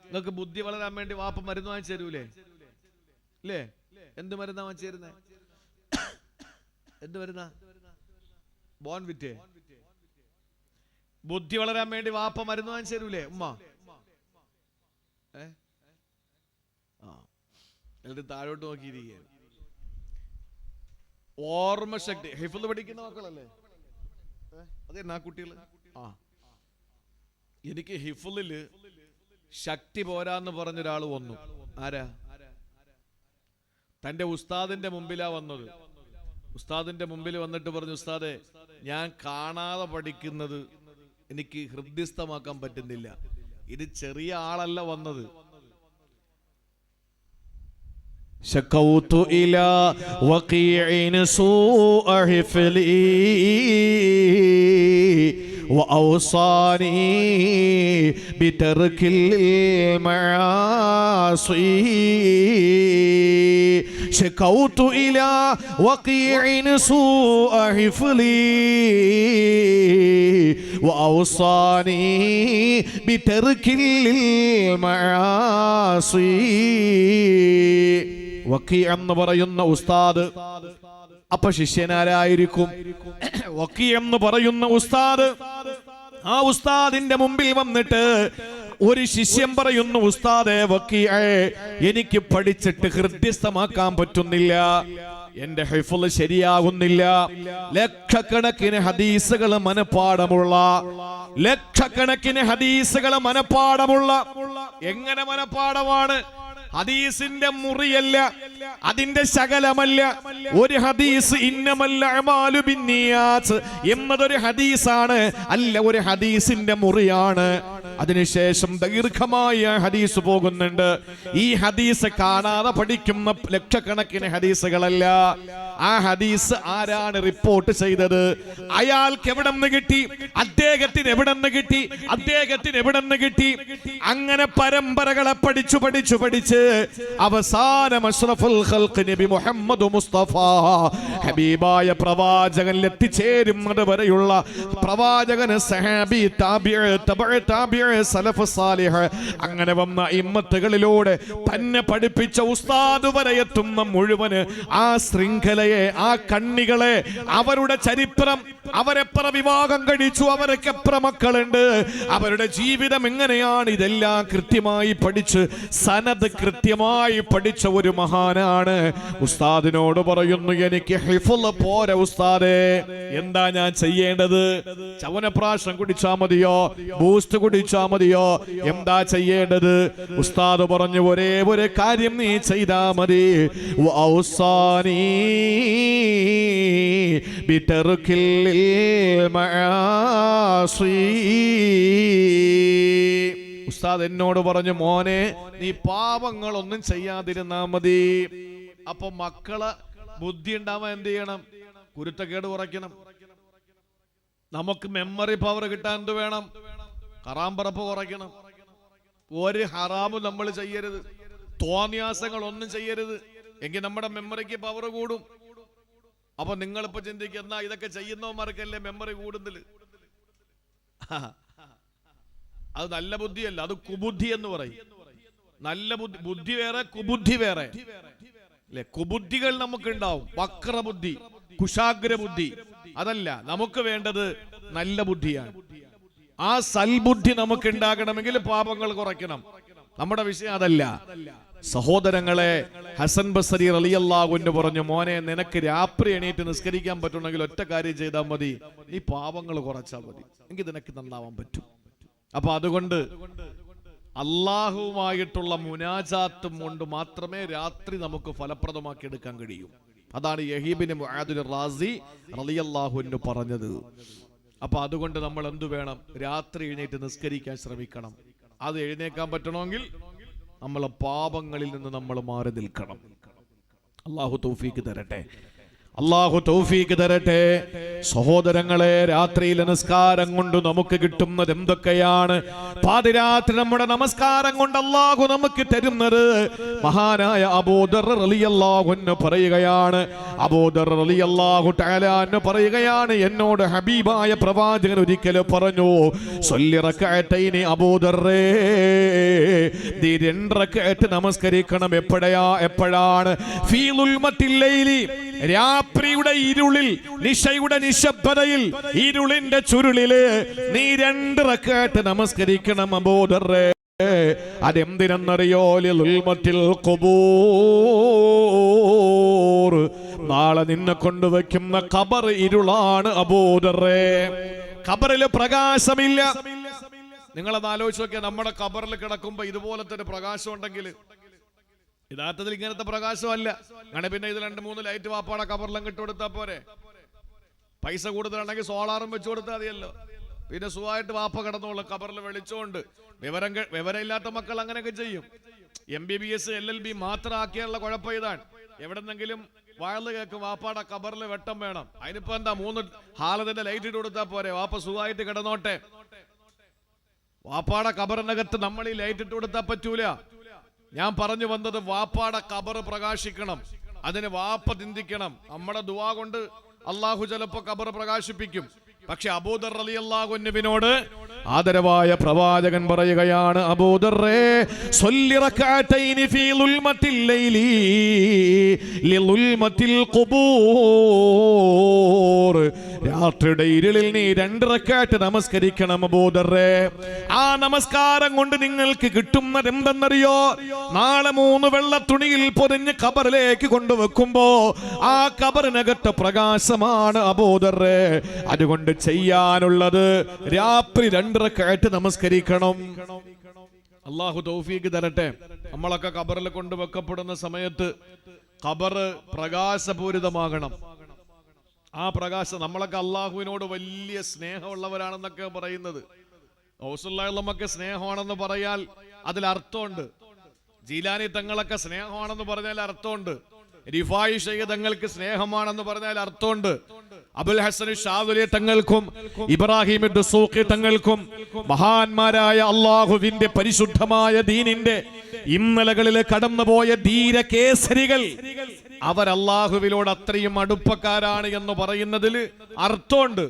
നിങ്ങൾക്ക് ബുദ്ധി വളരാൻ വേണ്ടി വാപ്പ മരുന്ന് വാങ്ങിച്ചു തരൂലേ? ഇല്ലേ? എന്ത് മരുന്നാ വാങ്ങിച്ചു തരുന്നേ? എന്ത് മരുന്നാ? ബോൺവിറ്റേ. ബുദ്ധി വളരാൻ വേണ്ടി വാപ്പ മരുന്ന് വാങ്ങിച്ചു തരൂലേ ഉമ്മ? എന്നിട്ട് താഴോട്ട് നോക്കിയിരിക്കുകയാണ്. ഓർമ്മശക്തി. ഹിഫ്ള് പഠിക്കുന്ന മക്കളല്ലേ അതെ ആ കുട്ടികള്? എനിക്ക് ഹിഫ്ളില് ശക്തി പോരാന്ന് പറഞ്ഞൊരാൾ വന്നു. ആരാ? തന്റെ ഉസ്താദിന്റെ മുമ്പിലാ വന്നത്. ഉസ്താദിന്റെ മുമ്പിൽ വന്നിട്ട് പറഞ്ഞു, ഉസ്താദെ, ഞാൻ കാണാതെ പഠിക്കുന്നത് എനിക്ക് ഹൃദ്യസ്ഥമാക്കാൻ പറ്റുന്നില്ല. ഇത് ചെറിയ ആളല്ല വന്നത്. شكوت إلى وقيع سوء حفظي وأوصاني بترك المعاصي شكوت إلى وقيع سوء حفظي وأوصاني بترك المعاصي. വക്കീ എന്ന് പറയുന്ന ഉസ്താദ്. അപ്പൊ ശിഷ്യനാരായിരിക്കും? വക്കീ എന്ന് പറയുന്ന ഉസ്താദ്. ആ ഉസ്താദിന്റെ മുമ്പിൽ വന്നിട്ട് ഒരു ശിഷ്യൻ പറയുന്നു, ഉസ്താദേ, വക്കീഅേ, എനിക്ക് പഠിച്ചിട്ട് ഹൃദ്യസ്ഥമാക്കാൻ പറ്റുന്നില്ല, എന്റെ ഹിഫ്ള് ശരിയാകുന്നില്ല. ലക്ഷക്കണക്കിന് ഹദീസുകൾ മനപ്പാടമുള്ള, ലക്ഷക്കണക്കിന് ഹദീസുകൾ മനപ്പാടമുള്ള. എങ്ങനെ മനപ്പാടമാണ്? ഹദീസിന്റെ മുറിയല്ല, അതിന്റെ ശകലമല്ല. ഒരു ഹദീസ് ഇന്നമൽ അഅ്മാലു ബിന്നിയാത്ത് എന്നതൊരു ഹദീസാണ്, അല്ല ഒരു ഹദീസിന്റെ മുറിയാണ്. അതിനുശേഷം ദീർഘമായ ഹദീസ് പോകുന്നുണ്ട്. ഈ ഹദീസ് കാണാതെ പഠിക്കുന്ന ലക്ഷക്കണക്കിന് ഹദീസുകളല്ല. ആ ഹദീസ് ആരാണ് റിപ്പോർട്ട് ചെയ്തത്? അയാൾക്ക് എവിടെ നിന്ന് കിട്ടി? അദ്ദേഹത്തിന് എവിടെ നിന്ന് കിട്ടി? അദ്ദേഹത്തിന് എവിടെ നിന്ന് കിട്ടി? അങ്ങനെ പരമ്പരകളെ പഠിച്ചു പഠിച്ചു പഠിച്ച് അവസാനം അഷ്റഫുൽ ഖൽഖ് നബി മുഹമ്മദ് മുസ്തഫ ഹബീബായ പ്രവാചകനിൽ എത്തിച്ചേരുന്നത് വരെയുള്ള പ്രവാചകന്, സഹാബി, താബിഈ, തബഉ താബിഈ, സലഫ് സാലിഹ്, അങ്ങനെ വന്ന ഇമ്മത്തുകളിലൂടെ തന്നെ പഠിപ്പിച്ച ഉസ്താദ് വരെ എത്തുന്ന മുഴുവന് ആ ശൃംഖലയെ, ആ കണ്ണികളെ, അവരുടെ ചരിത്രം, അവരെത്ര വിവാഹം കഴിച്ചു, അവർക്ക് എത്ര മക്കളുണ്ട്, അവരുടെ ജീവിതം എങ്ങനെയാണ്, ഇതെല്ലാം കൃത്യമായി പഠിച്ച് സനദ് കൃത്യമായി പഠിച്ച ഒരു മഹാനാണ്. ഉസ്താദിനോട് പറയുന്നു, എനിക്ക് ഹിഫ്ള് പോരാ ഉസ്താദേ, എന്താ ഞാൻ ചെയ്യേണ്ടത്? ചവനപ്രാശം കുടിച്ചാ മതിയോ? ബൂസ്റ്റ് കുടിച്ചാ മതിയോ? എന്താ ചെയ്യേണ്ടത്? ഉസ്താദ് പറഞ്ഞു, ഒരേ ഒരു കാര്യം നീ ചെയ്താ മതി. ഔസാനി ബിതർകിൽ മആസി. ഉസ്താദ് എന്നോട് പറഞ്ഞു, മോനെ, നീ പാപങ്ങളൊന്നും ചെയ്യാതിരുന്നാ മതി. അപ്പൊ മക്കളെ ബുദ്ധി ഉണ്ടാവാൻ എന്ത് ചെയ്യണം? കുരുത്തക്കേട് കുറയ്ക്കണം. നമുക്ക് മെമ്മറി പവർ കിട്ടാൻ എന്ത് വേണം? ഹറാംപറപ്പ് കുറയ്ക്കണം. ഒരു ഹറാമും നമ്മൾ ചെയ്യരുത്, തോന്നിയാസങ്ങൾ ഒന്നും ചെയ്യരുത്. എങ്കിൽ നമ്മുടെ മെമ്മറിക്ക് പവർ കൂടും. അപ്പൊ നിങ്ങളിപ്പോ ചിന്തിക്കുക, എന്നാ ഇതൊക്കെ ചെയ്യുന്നവന്മാർക്കല്ലേ മെമ്മറി കൂടുന്നില്ല? അത് നല്ല ബുദ്ധിയല്ല, അത് കുബുദ്ധി എന്ന് പറയും. നല്ല ബുദ്ധി, ബുദ്ധി വേറെ, കുബുദ്ധി വേറെ അല്ലെ? കുബുദ്ധികൾ നമുക്ക് ഉണ്ടാവും, വക്രബുദ്ധി, കുശാഗ്ര ബുദ്ധി. അതല്ല, നമുക്ക് വേണ്ടത് നല്ല ബുദ്ധിയാണ്. ആ സൽബുദ്ധി നമുക്ക് ഉണ്ടാകണമെങ്കിൽ പാപങ്ങൾ കുറയ്ക്കണം. നമ്മുടെ വിഷയം അതല്ല. സഹോദരങ്ങളെ, ഹസൻ ബസരി റളിയല്ലാഹു അൻഹു പറഞ്ഞു, മോനെ, നിനക്ക് രാത്രി എണീറ്റ് നിസ്കരിക്കാൻ പറ്റണമെങ്കിൽ ഒറ്റ കാര്യം ചെയ്താൽ മതി, നീ പാപങ്ങൾ കുറച്ചാൽ മതി, എങ്കിൽ നിനക്ക് നന്നാവാൻ പറ്റും. അപ്പൊ അതുകൊണ്ട് അള്ളാഹുവുമായിട്ടുള്ള മുനാജാത്തും കൊണ്ട് മാത്രമേ രാത്രി നമുക്ക് ഫലപ്രദമാക്കി എടുക്കാൻ കഴിയൂ. അതാണ് യഹീബിന് മുആദുൽ റാസി റളിയല്ലാഹു അൻഹു പറഞ്ഞത്. അപ്പൊ അതുകൊണ്ട് നമ്മൾ എന്തു വേണം? രാത്രി എഴുന്നേറ്റ് നിസ്കരിക്കാൻ ശ്രമിക്കണം. അത് എഴുന്നേക്കാൻ പറ്റണമെങ്കിൽ നമ്മൾ പാപങ്ങളിൽ നിന്ന് നമ്മൾ മാറി നിൽക്കണം. അള്ളാഹു തൗഫീക്ക് തരട്ടെ. അള്ളാഹു തൗഫീഖ് തരട്ടെ. സഹോദരങ്ങളെ, രാത്രിയിലെ നമസ്കാരം കൊണ്ട് നമുക്ക് കിട്ടുന്നത് എന്തൊക്കെയാണ്? പാതിരാത്രി നമ്മുടെ നമസ്കാരം കൊണ്ട് അള്ളാഹു നമുക്ക് തരുന്നത്. മഹാനായ അബൂദർ റളിയല്ലാഹു അൻഹു പറയുകയാണ്, അബൂദർ റളിയല്ലാഹു തആല അൻഹു പറയുകയാണ്, എന്നോട് ഹബീബായ പ്രവാചകൻ ഒരിക്കൽ പറഞ്ഞു, സ്വല്ലി റക്അത്തൈനി അബൂദറേ, നീ 2 റക്അത്ത് നമസ്കരിക്കണം. എപ്പോഴാണ്? ഫീ ളുൽമത്തിൽ ലൈലി, രാത്രിയുടെ ഇരുളിൽ, നിശയുടെ നിശബ്ദതയിൽ, ഇരുളിന്റെ ചുരുളില് നീ 2 റക്അത്ത് നമസ്കരിക്കണം അബൂദറേ. അതെന്തിനെന്നറിയോ? ലിൽമത്തിൽ ഖുബൂർ, നാളെ നിന്നെ കൊണ്ടുവയ്ക്കുന്ന ഖബർ ഇരുളാണ് അബൂദറേ. ഖബറില് പ്രകാശമില്ല. നിങ്ങളത് ആലോചിച്ച് നോക്കിയാൽ, നമ്മുടെ ഖബറിൽ കിടക്കുമ്പോ ഇതുപോലത്തെ ഒരു പ്രകാശം ഉണ്ടെങ്കിൽ, യഥാർത്ഥത്തിൽ ഇങ്ങനത്തെ പ്രകാശമല്ല. അങ്ങനെ പിന്നെ ഇത് 2-3 ലൈറ്റ് വാപ്പാടെ ഖബറിലും കിട്ടുകൊടുത്താൽ പോരെ? പൈസ കൂടുതലുണ്ടെങ്കിൽ സോളാറും വെച്ചു കൊടുത്താൽ മതിയല്ലോ. പിന്നെ സുഖമായിട്ട് വാപ്പ കിടന്നോളൂ ഖബറിൽ വെളിച്ചോണ്ട്. വിവരമില്ലാത്ത മക്കൾ അങ്ങനെയൊക്കെ ചെയ്യും. MBBS LLB മാത്രം ആക്കിയുള്ള കുഴപ്പം ഇതാണ്. എവിടെന്നെങ്കിലും വയല് കേൾക്കും, വാപ്പാടെ ഖബറിൽ വെട്ടം വേണം. അതിനിപ്പോ എന്താ, 3 ഹാലത്തിന്റെ ലൈറ്റ് ഇട്ട് കൊടുത്താൽ പോരെ? വാപ്പ സുഖമായിട്ട് കിടന്നോട്ടെ. വാപ്പാടെ ഖബറിനകത്ത് നമ്മൾ ഈ ലൈറ്റ് ഇട്ട് കൊടുത്താൽ പറ്റൂല. ഞാൻ പറഞ്ഞു വന്നത്, വാപ്പാടെ ഖബർ പ്രകാശിക്കണം. അതിന് വാപ്പ ചിന്തിക്കണം. നമ്മുടെ ദുആ കൊണ്ട് അള്ളാഹു ചിലപ്പോ ഖബർ പ്രകാശിപ്പിക്കും. പക്ഷെ അബൂദർ റളിയല്ലാഹു അൻഹുവിനോട് ആദരവായ പ്രവാചകൻ പറയുകയാണ്, അബൂദറേ, സ്വല്ലി റക്അത്തൈനി ഫീ ളുൽമത്തിൽ ലൈലി ലിളുൽമത്തിൽ ഖുബൂർ, രാത്രിയുടെ ഇരുളിൽ നീ 2 റക്അത്ത് നമസ്കരിക്കണം അബൂദറേ. ആ നമസ്കാരം കൊണ്ട് നിങ്ങൾക്ക് കിട്ടുന്നത് എന്തെന്നറിയോ? നാളെ 3 വെള്ള തുണിയിൽ പൊതിഞ്ഞ് ഖബറിലേക്ക് കൊണ്ടുവെക്കുമ്പോ ആ ഖബറിനകത്ത് പ്രകാശമാണ് അബൂദറേ. അതുകൊണ്ട് ചെയ്യാനുള്ളത് രാത്രി 2 റക്അത്ത് നമസ്കരിക്കണം. അല്ലാഹു തൗഫീഖ് തരട്ടെ. നമ്മളൊക്കെ ഖബറിൽ കൊണ്ടുവെക്കപ്പെടുന്ന സമയത്ത് ഖബർ പ്രകാശപൂരിതമാകണം. ആ പ്രകാശം, നമ്മളൊക്കെ അള്ളാഹുവിനോട് വലിയ സ്നേഹമുള്ളവരാണെന്നൊക്കെ പറയുന്നത്. ഔസുല്ലാഹുള്ളമൊക്കെ സ്നേഹമാണെന്ന് പറയാൽ അതിൽ അർത്ഥമുണ്ട്. ജീലാനി തങ്ങളൊക്കെ സ്നേഹമാണെന്ന് പറഞ്ഞാൽ അർത്ഥമുണ്ട്. റിഫായി ശൈഖ് തങ്ങൾക്ക് സ്നേഹമാണെന്ന് പറഞ്ഞാൽ അർത്ഥമുണ്ട്. അബുൽ ഹസൻ ഷാദുലി തങ്ങൾക്കും ഇബ്രാഹിം ദുസൂഖി തങ്ങൾക്കും മഹാന്മാരായ അള്ളാഹുവിന്റെ പരിശുദ്ധമായ ദീനിന്റെ ഇന്നലകളിൽ കടന്നുപോയ ധീരകേസരികൾ, അവർ അള്ളാഹുവിനോട് അത്രയും അടുപ്പക്കാരാണ് എന്ന് പറയുന്നതിൽ അർത്ഥമുണ്ട്.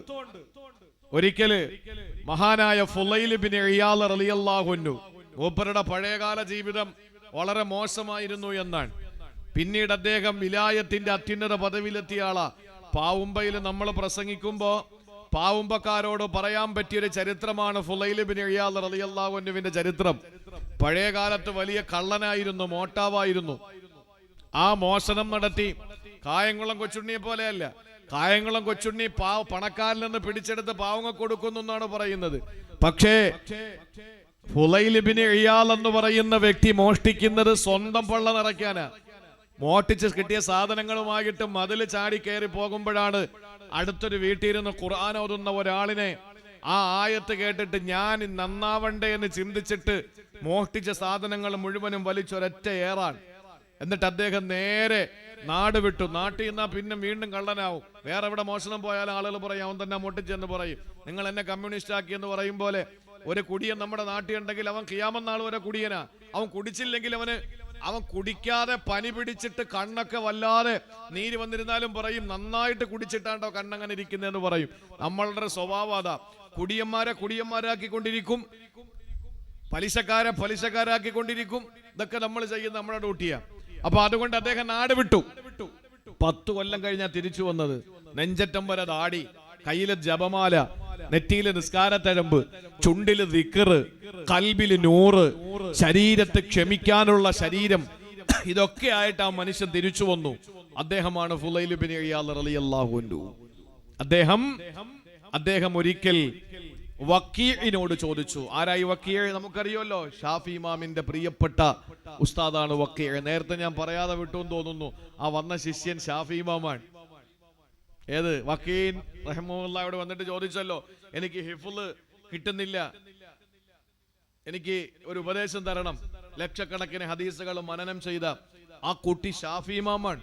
ഒരിക്കല് മഹാനായ ഫുളൈൽ ഇബ്നു ഇയാദ് റളിയല്ലാഹു അൻഹു, മൂപ്പരുടെ പഴയകാല ജീവിതം വളരെ മോശമായിരുന്നു എന്നാണ്. പിന്നീട് അദ്ദേഹം വിലായത്തിന്റെ അത്യുന്നത പദവിയിലെത്തിയ ആളാ. പാവുമ്പയിൽ നമ്മൾ പ്രസംഗിക്കുമ്പോ പാവുമ്പക്കാരോട് പറയാൻ പറ്റിയൊരു ചരിത്രമാണ് ഫുളൈൽ ഇബ്നു ഇയാദ് റളിയല്ലാഹു അൻഹുവിന്റെ ചരിത്രം. പഴയ കാലത്ത് വലിയ കള്ളനായിരുന്നു, മോട്ടാവായിരുന്നു. ആ മോഷണം നടത്തി കായംകുളം കൊച്ചുണ്ണിയെ പോലെയല്ല. കായംകുളം കൊച്ചുണ്ണി പണക്കാരിൽ നിന്ന് പിടിച്ചെടുത്ത് പാവങ്ങ കൊടുക്കുന്നു എന്നാണ് പറയുന്നത്. പക്ഷേ ഫുളൈൽ ഇബ്നു ഇയാദ് എന്ന് പറയുന്ന വ്യക്തി മോഷ്ടിക്കുന്നത് സ്വന്തം പള്ള നിറയ്ക്കാനാ. മോഷ്ടിച്ച് കിട്ടിയ സാധനങ്ങളുമായിട്ട് മതിൽ ചാടി കയറി പോകുമ്പോഴാണ് അടുത്തൊരു വീട്ടിലിരുന്ന് ഖുർആൻ ഓതുന്ന ഒരാളിനെ ആ ആയത്ത് കേട്ടിട്ട് ഞാൻ നന്നാവണ്ടേ എന്ന് ചിന്തിച്ചിട്ട് മോഷ്ടിച്ച സാധനങ്ങൾ മുഴുവനും വലിച്ചൊരൊറ്റ ഏറാൻ. എന്നിട്ട് അദ്ദേഹം നേരെ നാട് വിട്ടു. നാട്ടിൽ നിന്നാ പിന്നെ വീണ്ടും കള്ളനാവും. വേറെ എവിടെ മോഷണം പോയാലും ആളുകൾ പറയും അവൻ തന്നെ മോട്ടിച്ചെന്ന് പറയും. നിങ്ങൾ എന്നെ കമ്മ്യൂണിസ്റ്റ് ആക്കി എന്ന് പറയും പോലെ ഒരു കുടിയൻ നമ്മുടെ നാട്ടിൽ ഉണ്ടെങ്കിൽ അവൻ ഖിയാമത്ത് നാൾ വരെ കുടിയനാ. അവൻ കുടിച്ചില്ലെങ്കിൽ അവൻ കുടിക്കാതെ പനി പിടിച്ചിട്ട് കണ്ണൊക്കെ വല്ലാതെ നീര് വന്നിരുന്നാലും പറയും നന്നായിട്ട് കുടിച്ചിട്ടാണ്ടോ കണ്ണങ്ങനെ ഇരിക്കുന്നതെന്ന് പറയും. നമ്മളുടെ സ്വഭാവം അതാ. കുടിയന്മാരെ കുടിയന്മാരാക്കിക്കൊണ്ടിരിക്കും, പലിശക്കാരെ പലിശക്കാരാക്കിക്കൊണ്ടിരിക്കും. ഇതൊക്കെ നമ്മൾ ചെയ്യുന്ന നമ്മുടെ ഡ്യൂട്ടിയാ. അപ്പൊ അതുകൊണ്ട് അദ്ദേഹം നാട് വിട്ടു. 10 കൊല്ലം കഴിഞ്ഞാൽ തിരിച്ചു വന്നത്. നെഞ്ചറ്റം വരെ ദാടി, കയ്യില് ജപമാല, നെറ്റിയില് നിസ്കാരത്തഴമ്പ്, ചുണ്ടില് ദിക്റ്, കൽബില് നൂറ്, ശരീരത്തെ ക്ഷമിക്കാനുള്ള ശരീരം, ഇതൊക്കെ ആയിട്ട് ആ മനുഷ്യൻ തിരിച്ചു വന്നു. അദ്ദേഹമാണ് ഫുളൈൽ ഇബ്നു ഇയാദ് റളിയല്ലാഹു അൻഹു. അദ്ദേഹം ഒരിക്കൽ വക്കീഇനോട് ചോദിച്ചു. ആരായി വക്കീഅ്? നമുക്കറിയുമല്ലോ, ഷാഫി ഇമാമിന്റെ പ്രിയപ്പെട്ട ഉസ്താദാണ് വക്കീഅ്. നേരത്തെ ഞാൻ പറയാതെ വിട്ടു എന്ന് തോന്നുന്നു. ആ വന്ന ശിഷ്യൻ ഷാഫി ഇമാമാണ്. ഏത് വക്കീൻ റഹ്മത്തുള്ളാഹിയോട് വന്നിട്ട് ചോദിച്ചല്ലോ, എനിക്ക് ഹിഫ്ള് കിട്ടുന്നില്ല, എനിക്ക് ഒരു ഉപദേശം തരണം. ലക്ഷക്കണക്കിന് ഹദീസുകൾ മനനം ചെയ്ത ആ കുട്ടി ഷാഫി ഇമാമാണ്.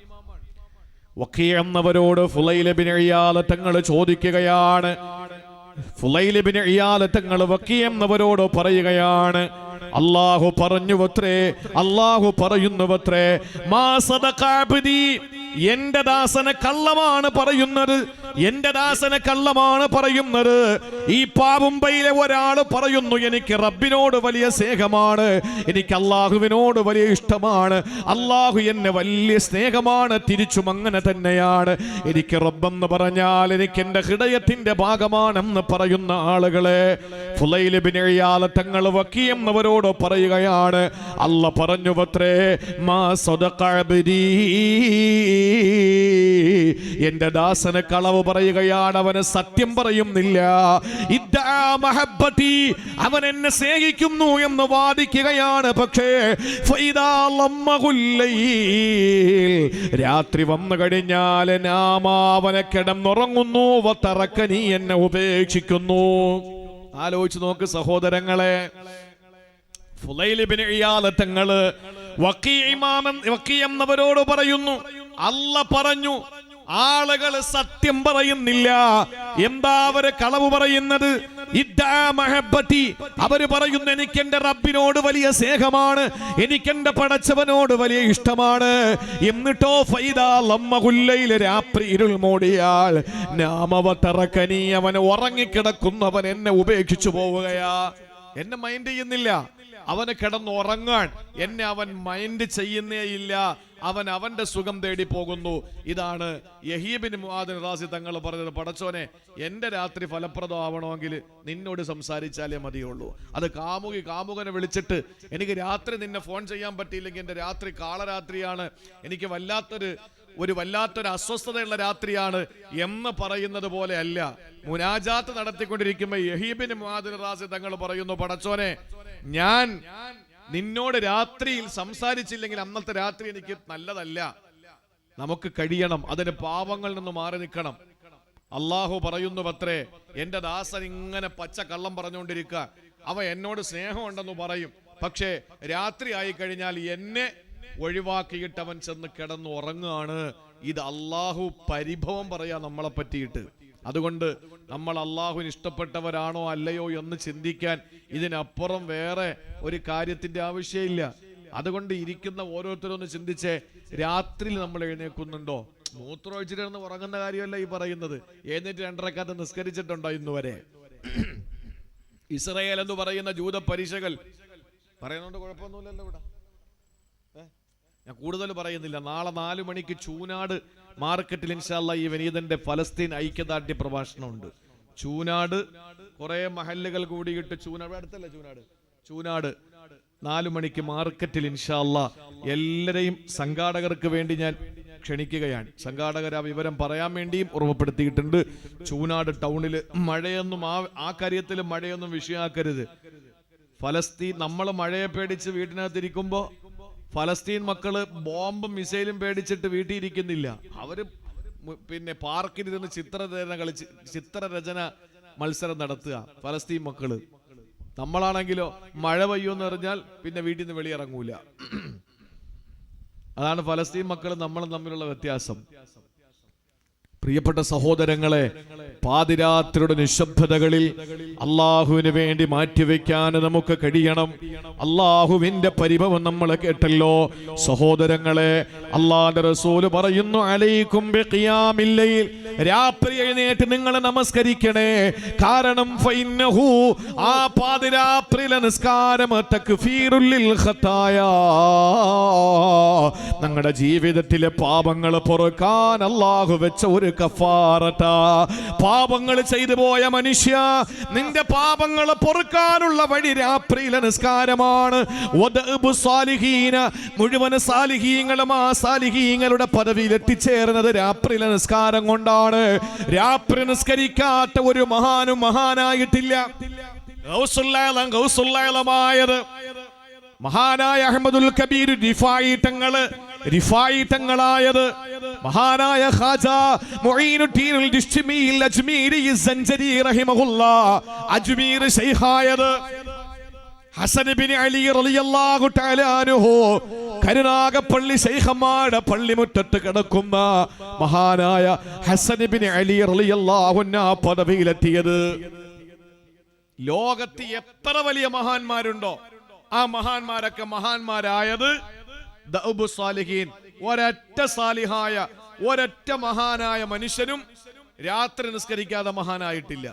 വക്കീ എന്നവരോട് ഫുളൈൽ ഇബ്നു ഇയാദ് തങ്ങൾ ചോദിക്കുകയാണ്. ഫുളൈൽ ഇബ്നു ഇയാദ് തങ്ങൾ വക്കീ എന്നവരോട് പറയുകയാണ്, അല്ലാഹു പറഞ്ഞുവത്രേ, അല്ലാഹു പറയുന്നുവത്രേ, മാ സദഖ അബ്ദി, എന്റെ ദാസനെ കള്ളമാണ് പറയുന്നത്, എന്റെ ദാസനെ കള്ളമാണ് പറയുന്നത്. ഈ പാവുമ്പയിലെ ഒരാൾ പറയുന്നു, എനിക്ക് റബ്ബിനോട് വലിയ സ്നേഹമാണ്, എനിക്ക് അള്ളാഹുവിനോട് വലിയ ഇഷ്ടമാണ്, അള്ളാഹു എന്നെ വലിയ സ്നേഹമാണ്, തിരിച്ചും അങ്ങനെ തന്നെയാണ്. എനിക്ക് റബ്ബെന്ന് പറഞ്ഞാൽ എനിക്ക് എന്റെ ഹൃദയത്തിന്റെ ഭാഗമാണെന്ന് പറയുന്ന ആളുകളെ ഫുളൈൽ ഇബ്നു ഇയാദ് തങ്ങൾ വക്കീ എന്നവരോട് പറയുകയാണ്, അല്ലാഹു പറഞ്ഞുവത്രേ, മാ സദഖ അബ്ദി, എന്റെ ദാസന് കളവ് പറയുകയാണ്, അവന് സത്യം പറയുന്നില്ല. ഇദ്ദാ മഹബ്ബതി, അവൻ എന്നെ സ്നേഹിക്കുന്നു എന്ന് വാദിക്കുകയാണ്. പക്ഷേ ഫൈദാ ലമ്മഹുൽ ലൈൽ, രാത്രി വന്നു കഴിഞ്ഞാൽ നാമാവനെ കിടന്നുറങ്ങുന്നു, വതറക്കനി, എന്നെ ഉപേക്ഷിക്കുന്നു. ആലോചിച്ച് നോക്ക് സഹോദരങ്ങളെ, ഫുളൈൽ ഇബ്നു ഇയാദ് തങ്ങള് വക്കീ എന്നവരോട് പറയുന്നു, അല്ല പറഞ്ഞു ആളുകൾ സത്യം പറയുന്നില്ല. എന്താ അവര് കളവ് പറയുന്നത്? ഇദ്ദാ മഹബ്ബതി, അവര് പറയുന്നു എനിക്ക് എന്റെ റബ്ബിനോട് വലിയ സ്നേഹമാണ്, എനിക്ക് എന്റെ പടച്ചവനോട് വലിയ ഇഷ്ടമാണ്. എന്നിട്ടോ ഫൈദാ ലമ്മഹുൽ ലൈൽ, രാത്രി ഇരുൾ മൂടിയാൽ നാമവതറക്കനി, അവൻ ഉറങ്ങിക്കിടക്കുന്നവൻ എന്നെ ഉപേക്ഷിച്ചു പോവുകയാ, എന്നെ മൈൻഡ് ചെയ്യുന്നില്ല. അവന് കിടന്നുറങ്ങാൻ എന്നെ അവൻ മൈൻഡ് ചെയ്യുന്നേയില്ല, അവൻ അവന്റെ സുഖം തേടി പോകുന്നു. ഇതാണ് യഹ്യ ഇബ്നു മുആദ് റാസി തങ്ങൾ പറഞ്ഞത്, പടച്ചോനെ എന്റെ രാത്രി ഫലപ്രദമാവണമെങ്കിൽ നിന്നോട് സംസാരിച്ചാലേ മതിയുള്ളൂ. അത് കാമുകനെ വിളിച്ചിട്ട് എനിക്ക് രാത്രി നിന്നെ ഫോൺ ചെയ്യാൻ പറ്റിയില്ലെങ്കിൽ എന്റെ രാത്രി കാളരാത്രിയാണ്, എനിക്ക് വല്ലാത്തൊരു അസ്വസ്ഥതയുള്ള രാത്രിയാണ് എന്ന് പറയുന്നത് പോലെ അല്ല. മുനാജാത്ത് നടത്തിക്കൊണ്ടിരിക്കുമ്പോൾ യഹ്യ ഇബ്നു മുആദ് റാസി തങ്ങൾ പറയുന്നു, പടച്ചോനെ ഞാൻ നിന്നോട് രാത്രിയിൽ സംസാരിച്ചില്ലെങ്കിൽ അന്നത്തെ രാത്രി എനിക്ക് നല്ലതല്ല, നമുക്ക് കഴിയണം, അതിന് പാവങ്ങളിൽ നിന്ന് മാറി നിൽക്കണം. അള്ളാഹു പറയുന്നു പത്രേ, എന്റെ ദാസൻ ഇങ്ങനെ പച്ച കള്ളം പറഞ്ഞുകൊണ്ടിരിക്കുക, അവ എന്നോട് സ്നേഹമുണ്ടെന്ന് പറയും, പക്ഷേ രാത്രി ആയി കഴിഞ്ഞാൽ എന്നെ ഒഴിവാക്കിയിട്ട് അവൻ ചെന്ന് കിടന്നു ഉറങ്ങുകയാണ്. ഇത് അള്ളാഹു പരിഭവം പറയാ നമ്മളെ പറ്റിയിട്ട്. അതുകൊണ്ട് നമ്മൾ അള്ളാഹുവിന് ഇഷ്ടപ്പെട്ടവരാണോ അല്ലയോ എന്ന് ചിന്തിക്കാൻ ഇതിനപ്പുറം വേറെ ഒരു കാര്യത്തിന്റെ ആവശ്യമില്ല. അതുകൊണ്ട് ഇരിക്കുന്ന ഓരോരുത്തരൊന്ന് ചിന്തിച്ചേ, രാത്രിയിൽ നമ്മൾ എഴുന്നേൽക്കുന്നുണ്ടോ? മൂത്രമൊഴിച്ചിട്ട് ഉറങ്ങുന്ന കാര്യമല്ല ഈ പറയുന്നത്. എഴുന്നേറ്റ് 2 റക്അത്ത് നിസ്കരിച്ചിട്ടുണ്ടോ ഇന്ന് വരെ? ഇസ്രായേൽ എന്ന് പറയുന്ന ജൂത പരീക്ഷകൾ പറയുന്നുണ്ട്, കുഴപ്പമൊന്നുമില്ലല്ലോ ഇവിടെ. ഞാൻ കൂടുതൽ പറയുന്നില്ല. നാളെ 4 മണിക്ക് ചൂനാട് മാർക്കറ്റിൽ ഇൻഷാ അല്ലാഹ് ഈ വനീതന്റെ ഫലസ്തീൻ ഐക്യദാർഢ്യ പ്രഭാഷണമുണ്ട്. ചൂനാട് കുറെ മഹല്ലുകൾ കൂടിയിട്ട്, ചൂനാട് അടുത്തല്ല, ചൂനാട് 4 മണിക്ക് മാർക്കറ്റിൽ ഇൻഷാ അല്ലാഹ് എല്ലാരെയും സംഘാടകർക്ക് വേണ്ടി ഞാൻ ക്ഷണിക്കുകയാണ്. സംഘാടകർ ആ വിവരം പറയാൻ വേണ്ടിയും ഓർമ്മപ്പെടുത്തിയിട്ടുണ്ട്. ചൂനാട് ടൗണിൽ മഴയൊന്നും ആ കാര്യത്തിൽ മഴയൊന്നും വിഷയമാക്കരുത്. ഫലസ്തീൻ, നമ്മൾ മഴയെ പേടിച്ച് വീട്ടിനകത്തിരിക്കുമ്പോ ഫലസ്തീൻ മക്കള് ബോംബും മിസൈലും പേടിച്ചിട്ട് വീട്ടിൽ ഇരിക്കുന്നില്ല. അവര് പിന്നെ പാർക്കിലിരുന്ന് ചിത്രരചന മത്സരം നടത്തുക ഫലസ്തീൻ മക്കള്. നമ്മളാണെങ്കിലോ മഴ പെയ്യുമെന്ന് പറഞ്ഞാൽ പിന്നെ വീട്ടിൽ നിന്ന് വെളിയിറങ്ങൂല. അതാണ് ഫലസ്തീൻ മക്കളും നമ്മളും തമ്മിലുള്ള വ്യത്യാസം. പ്രിയപ്പെട്ട സഹോദരങ്ങളെ, പാതിരാത്രിയുടെ നിശബ്ദതകളിൽ അള്ളാഹുവിന് വേണ്ടി മാറ്റിവെക്കാൻ നമുക്ക് കഴിയണം. അള്ളാഹുവിന്റെ പരിഭവം നമ്മൾ കേട്ടല്ലോ സഹോദരങ്ങളെ. അള്ളാഹുവിന്റെ റസൂല് പറയുന്നു, അലൈക്കും ബിഖിയാമിൽ ലൈൽ, രാത്രി എഴുന്നേറ്റ് നിങ്ങൾ നമസ്കരിക്കണേ. കാരണം ഫഇന്നഹു, ആ പാതിരാത്രിയിലെ നിസ്കാരം തക്ഫീറുൽ ലിൽ ഖതായാ, നിങ്ങളുടെ ജീവിതത്തിലെ പാപങ്ങൾ പൊറുക്കാൻ അള്ളാഹു വെച്ച ഒരു കഫാറത. പാപങ്ങൾ ചെയ്തു പോയ മനുഷ്യ, നിന്റെ പാപങ്ങൾ പൊറുക്കാനുള്ള വഴി രാത്രിയിലെ നിസ്കാരമാണ്. മുഴുവൻ സാലിഹീങ്ങളും ആ സാലിഹീങ്ങളുടെ പദവിയിൽ എത്തിച്ചേർന്നത് രാത്രിയിലെ നിസ്കാരം കൊണ്ടാണ്. രാത്രി നിസ്കരിക്കാത്ത ഒരു മഹാനും മഹാനായിട്ടില്ല. ഗൗസുല്ലായമായത് മഹാനായ അഹ്മദുൽ കബീർ റിഫായി തങ്ങളായത് മഹാനായ ഖാജാ മുഈനുദ്ദീൻ അൽ അജ്മീരി സഞ്ചരി റഹിമഹുല്ലാഹ് അജ്മീർ ശൈഖായത് ഹസൻ ഇബ്നു അലി റളിയല്ലാഹു തആല അൻഹു കരുനാഗപ്പള്ളി ശൈഖന്മാരുടെ പള്ളിമുറ്റത്ത് കിടക്കുന്ന മഹാനായ ഹസൻ ഇബ്നു അലി റളിയല്ലാഹു അൻഹു ആ പദവിയിലെത്തിയത്. ലോകത്ത് എത്ര വലിയ മഹാന്മാരുണ്ടോ ആ മഹാന്മാരൊക്കെ മഹാന്മാരായത് ദഅബു സാലിഹീൻ. ഒരൊറ്റ സാലിഹായ ഒരൊറ്റ മഹാനായ മനുഷ്യനും രാത്രി നിസ്കരിക്കാതെ മഹാനായിട്ടില്ല.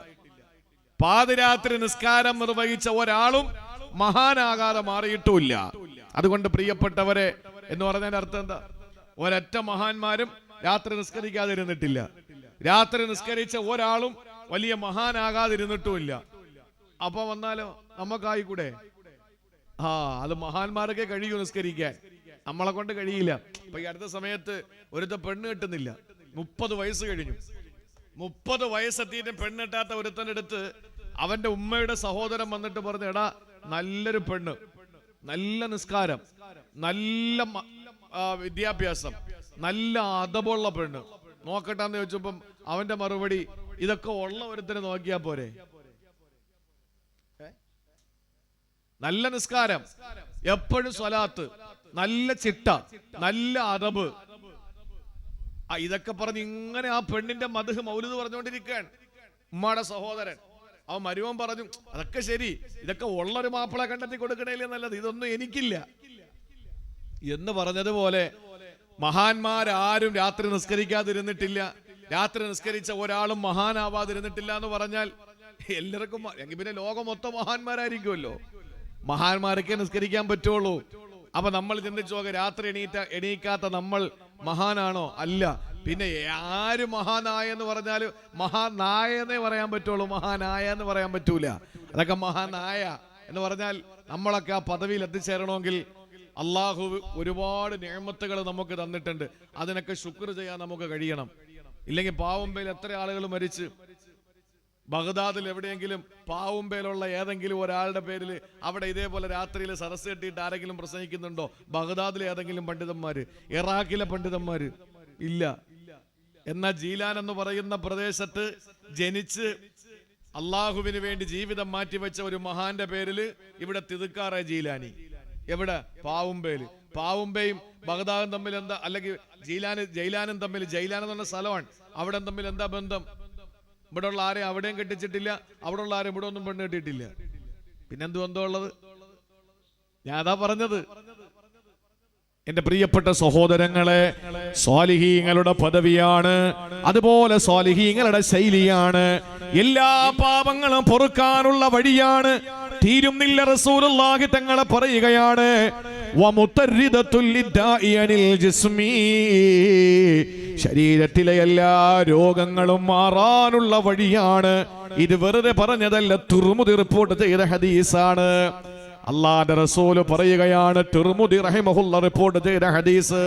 പാതിരാത്രി നിസ്കാരം നിർവഹിച്ച ഒരാളും മഹാനാകാതെ മാറിയിട്ടുമില്ല. അതുകൊണ്ട് പ്രിയപ്പെട്ടവരെ എന്ന് പറഞ്ഞതിന്റെ അർത്ഥം എന്താ? ഒരൊറ്റ മഹാന്മാരും രാത്രി നിസ്കരിക്കാതിരുന്നിട്ടില്ല. രാത്രി നിസ്കരിച്ച ഒരാളും വലിയ മഹാനാകാതിരുന്നിട്ടുമില്ല. അപ്പൊ വന്നാലോ നമുക്കായിക്കൂടെ? അത് മഹാന്മാരൊക്കെ കഴിയൂ നിസ്കരിക്കാൻ, നമ്മളെ കൊണ്ട് കഴിയില്ല. ഇപ്പൊ ഈ അടുത്ത സമയത്ത് ഒരുത്ത പെണ്ണ് കിട്ടുന്നില്ല. 30 വയസ്സ് കഴിഞ്ഞു. 30 വയസ്സെത്തിയിട്ട് പെണ്ണ് കിട്ടാത്ത ഒരുത്തൻ്റെ അടുത്ത് അവന്റെ ഉമ്മയുടെ സഹോദരൻ വന്നിട്ട് പറഞ്ഞു, എടാ നല്ലൊരു പെണ്ണ്, നല്ല നിസ്കാരം, നല്ല വിദ്യാഭ്യാസം, നല്ല അദബുള്ള പെണ്ണ് നോക്കട്ടാന്ന് ചോദിച്ചപ്പം അവന്റെ മറുപടി, ഇതൊക്കെ ഉള്ള ഒരുത്തനെ നോക്കിയാ പോരെ? നല്ല നിസ്കാരം, എപ്പോഴും സ്വലാത്ത്, നല്ല ചിട്ട, നല്ല അദബ്, ഇതൊക്കെ പറഞ്ഞ് ഇങ്ങനെ ആ പെണ്ണിന്റെ മദ്ഹ് മൗലിദ് പറഞ്ഞുകൊണ്ടിരിക്കുകയാണ് ഉമ്മയുടെ സഹോദരൻ. അവൻ മരുവൻ പറഞ്ഞു, അതൊക്കെ ശരി, ഇതൊക്കെ ഉള്ളൊരു മാപ്പിള കണ്ടെത്തി കൊടുക്കണേലേ നല്ലത്, ഇതൊന്നും എനിക്കില്ല എന്ന് പറഞ്ഞതുപോലെ മഹാന്മാരാരും രാത്രി നിസ്കരിക്കാതിരുന്നിട്ടില്ല. രാത്രി നിസ്കരിച്ച ഒരാളും മഹാനാവാതിരുന്നിട്ടില്ല എന്ന് പറഞ്ഞാൽ എല്ലാവർക്കും എങ്കിൽ പിന്നെ ലോകം മൊത്തം മഹാന്മാരായിരിക്കുമല്ലോ. മഹാന്മാരൊക്കെ നിസ്കരിക്കാൻ പറ്റുള്ളൂ. അപ്പൊ നമ്മൾ ചിന്തിച്ചു നോക്കുക, രാത്രി എണീക്കാത്ത നമ്മൾ മഹാനാണോ? അല്ല. പിന്നെ ആര് മഹാനായ എന്ന് പറഞ്ഞാൽ മഹാനായ എന്നേ പറയാൻ പറ്റുള്ളൂ, മഹാനായ എന്ന് പറയാൻ പറ്റൂല. അതൊക്കെ മഹാനായ എന്ന് പറഞ്ഞാൽ നമ്മളൊക്കെ ആ പദവിയിൽ എത്തിച്ചേരണമെങ്കിൽ അള്ളാഹു ഒരുപാട് നിഅമത്തുകൾ നമുക്ക് തന്നിട്ടുണ്ട്. അതിനൊക്കെ ശുക്ർ ചെയ്യാൻ നമുക്ക് കഴിയണം. ഇല്ലെങ്കിൽ പാവുമ്പയിൽ എത്ര ആളുകൾ മരിച്ച്, ബഗ്ദാദിൽ എവിടെയെങ്കിലും പാവുമ്പേലുള്ള ഏതെങ്കിലും ഒരാളുടെ പേരിൽ അവിടെ ഇതേപോലെ രാത്രിയിൽ സരസ് കെട്ടിയിട്ട് ആരെങ്കിലും പ്രസംഗിക്കുന്നുണ്ടോ? ബഗ്ദാദിലെ ഏതെങ്കിലും പണ്ഡിതന്മാര്, ഇറാഖിലെ പണ്ഡിതന്മാര് ഇല്ല. എന്നാൽ ജീലാൻ എന്ന് പറയുന്ന പ്രദേശത്ത് ജനിച്ച് അള്ളാഹുവിന് വേണ്ടി ജീവിതം മാറ്റിവെച്ച ഒരു മഹാന്റെ പേരിൽ ഇവിടെ തിതുക്കാറ ജീലാനി. എവിടെ? പാവുമ്പേല്. പാവുമ്പയും ബഗ്ദാദും തമ്മിൽ എന്താ? അല്ലെങ്കിൽ ജയിലാനും തമ്മിൽ, ജയിലാൻ എന്ന് പറഞ്ഞ സ്ഥലമാണ്, അവിടെ തമ്മിൽ എന്താ ബന്ധം? ഇവിടെ ഉള്ള ആരെയും അവിടെയും കെട്ടിച്ചിട്ടില്ല, അവിടെ ഉള്ള ആരെയും ഇവിടെ ഒന്നും പെണ്ണ് കെട്ടിയിട്ടില്ല. പിന്നെന്ത് ബന്ധമുള്ളത്? ഞാൻ അതാ പറഞ്ഞത്. എന്റെ പ്രിയപ്പെട്ട സഹോദരങ്ങളെ, സ്വാലിഹീങ്ങളുടെ പദവിയാണ്, അതുപോലെ സ്വാലിഹീങ്ങളുടെ ശൈലിയാണ്, എല്ലാ പാപങ്ങളും പൊറുക്കാനുള്ള വഴിയാണ്. തീരുന്നില്ല, റസൂലുള്ളാഹി തങ്ങളെ പറയുകയാണ്, ശരീരത്തിലെ എല്ലാ രോഗങ്ങളും മാറാനുള്ള വഴിയാണ്. ഇത് വെറുതെ പറഞ്ഞതല്ല, തുർമുദി റിപ്പോർട്ട് ചെയ്ത ഹദീസാണ്. അല്ലാഹുവിന്റെ റസൂല് പറയുകയാണ്, തുർമുദി റഹിമഹുല്ലാഹ് റിപ്പോർട്ട് ചെയ്ത ഹദീസ്,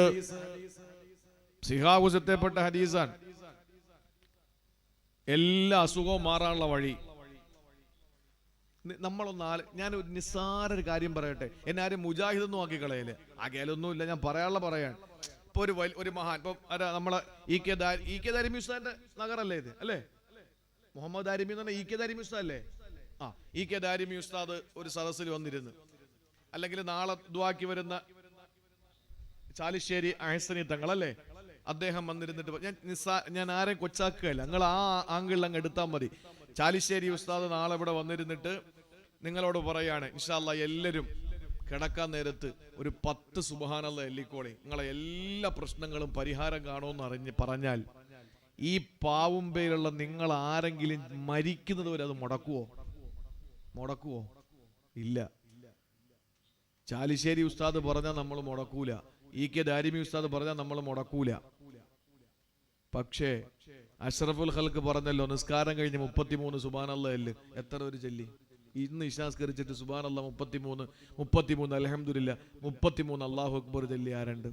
സിഹാവുസത്തെപ്പെട്ട ഹദീസാണ്. എല്ലാ അസുഖവും മാറാനുള്ള വഴി. ഞാൻ ഒരു നിസ്സാര ഒരു കാര്യം പറയട്ടെ, എന്നെ ആരും മുജാഹിദ് ഒന്നും ആക്കി കളയല്ലേ, ആകെയൊന്നുമില്ല, ഞാൻ പറയാനുള്ള പറയാൻ. ഇപ്പൊ ഒരു മഹാൻ, ഇപ്പൊ നമ്മളെ ഇ കെ ദാരിമി ഉസ്താദിന്റെ നഗറല്ലേ ഇത്, അല്ലേ? മുഹമ്മദ് ദാരിമി എന്ന് പറഞ്ഞാൽ ഇ കെ ദാരിമി ഉസ്താദ് അല്ലേ? ഇ കെ ദാരിമി ഉസ്താദ് ഒരു സദസ്സിൽ വന്നിരുന്നു, അല്ലെങ്കിൽ നാളെ ദുആക്ക് വരുന്ന ചാലിശ്ശേരി അഹ്സനി തങ്ങളല്ലേ, അദ്ദേഹം വന്നിരുന്നിട്ട് ഞാൻ ആരെയും കൊച്ചാക്കുകയല്ല, നിങ്ങൾ ആ ആംഗിളിൽ അങ്ങ് എടുത്താൽ മതി. ചാലിശ്ശേരി ഉസ്താദ് നാളെ ഇവിടെ വന്നിരുന്നിട്ട് നിങ്ങളോട് പറയാണ്, ഇൻഷാ അല്ലാഹ് എല്ലാവരും കിടക്കാൻ നേരത്ത് ഒരു 10 സുബ്ഹാനല്ലാഹ് എല്ലിക്കോളി, നിങ്ങളെ എല്ലാ പ്രശ്നങ്ങളും പരിഹാരം കാണുമെന്ന് പറഞ്ഞാൽ ഈ പാവുമ്പയിലുള്ള നിങ്ങൾ ആരെങ്കിലും മരിക്കുന്നത് വരെ അത് മുടക്കുവോ? ഇല്ല. ചാലിശ്ശേരി ഉസ്താദ് പറഞ്ഞാൽ നമ്മൾ മുടക്കൂല, ഇ കെ ദാരിമി ഉസ്താദ് പറഞ്ഞാൽ നമ്മൾ മുടക്കൂല. പക്ഷേ അഷ്റഫുൽ ഖൽക്ക് പറഞ്ഞല്ലോ, നിസ്കാരം കഴിഞ്ഞ് 33 സുബ്ഹാനല്ലാഹ് എല്ല് എത്ര ഒരു ചൊല്ലി? ഇന്ന് ഇശാസ്കരിച്ചിട്ട് സുബ്ഹാനല്ലാഹ് 33 അൽഹംദുലില്ലാഹ് 33 അല്ലാഹു അക്ബർ ചൊല്ലി ആരുണ്ട്?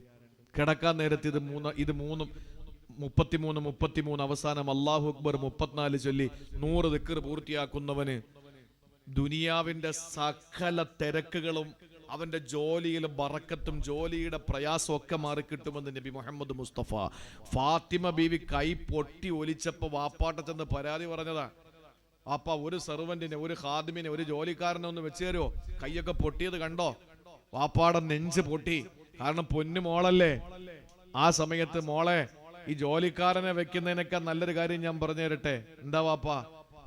കിടക്കാൻ നേരത്ത് ഇത് 33 അവസാനം അല്ലാഹു അക്ബർ 34 ചൊല്ലി 100 ദിക്ർ പൂർത്തിയാക്കുന്നവന് ദുനിയാവിന്റെ സകല തിരക്കുകളും അവന്റെ ജോലിയിലെ ബറക്കത്തും ജോലിയുടെ പ്രയാസം ഒക്കെ മാറിക്കിട്ടുമെന്ന് നബി മുഹമ്മദ് മുസ്തഫ. ഫാത്തിമ ബീവി കൈ പൊട്ടി ഒലിച്ചപ്പോ വാപ്പാട്ട ചെന്ന് പരാതി പറഞ്ഞതാ, വാപ്പ ഒരു സെർവന്റിനെ, ഒരു ഖാദിമിനെ, ഒരു ജോലിക്കാരനെ ഒന്ന് വെച്ച് തരുമോ? കൈയൊക്കെ പൊട്ടിയത് കണ്ടോ? വാപ്പാടെ നെഞ്ച് പൊട്ടി, കാരണം പൊന്നു മോളല്ലേ. ആ സമയത്ത് മോളെ ഈ ജോലിക്കാരനെ വെക്കുന്നതിനൊക്കെ നല്ലൊരു കാര്യം ഞാൻ പറഞ്ഞു തരട്ടെ. എന്താ വാപ്പാ?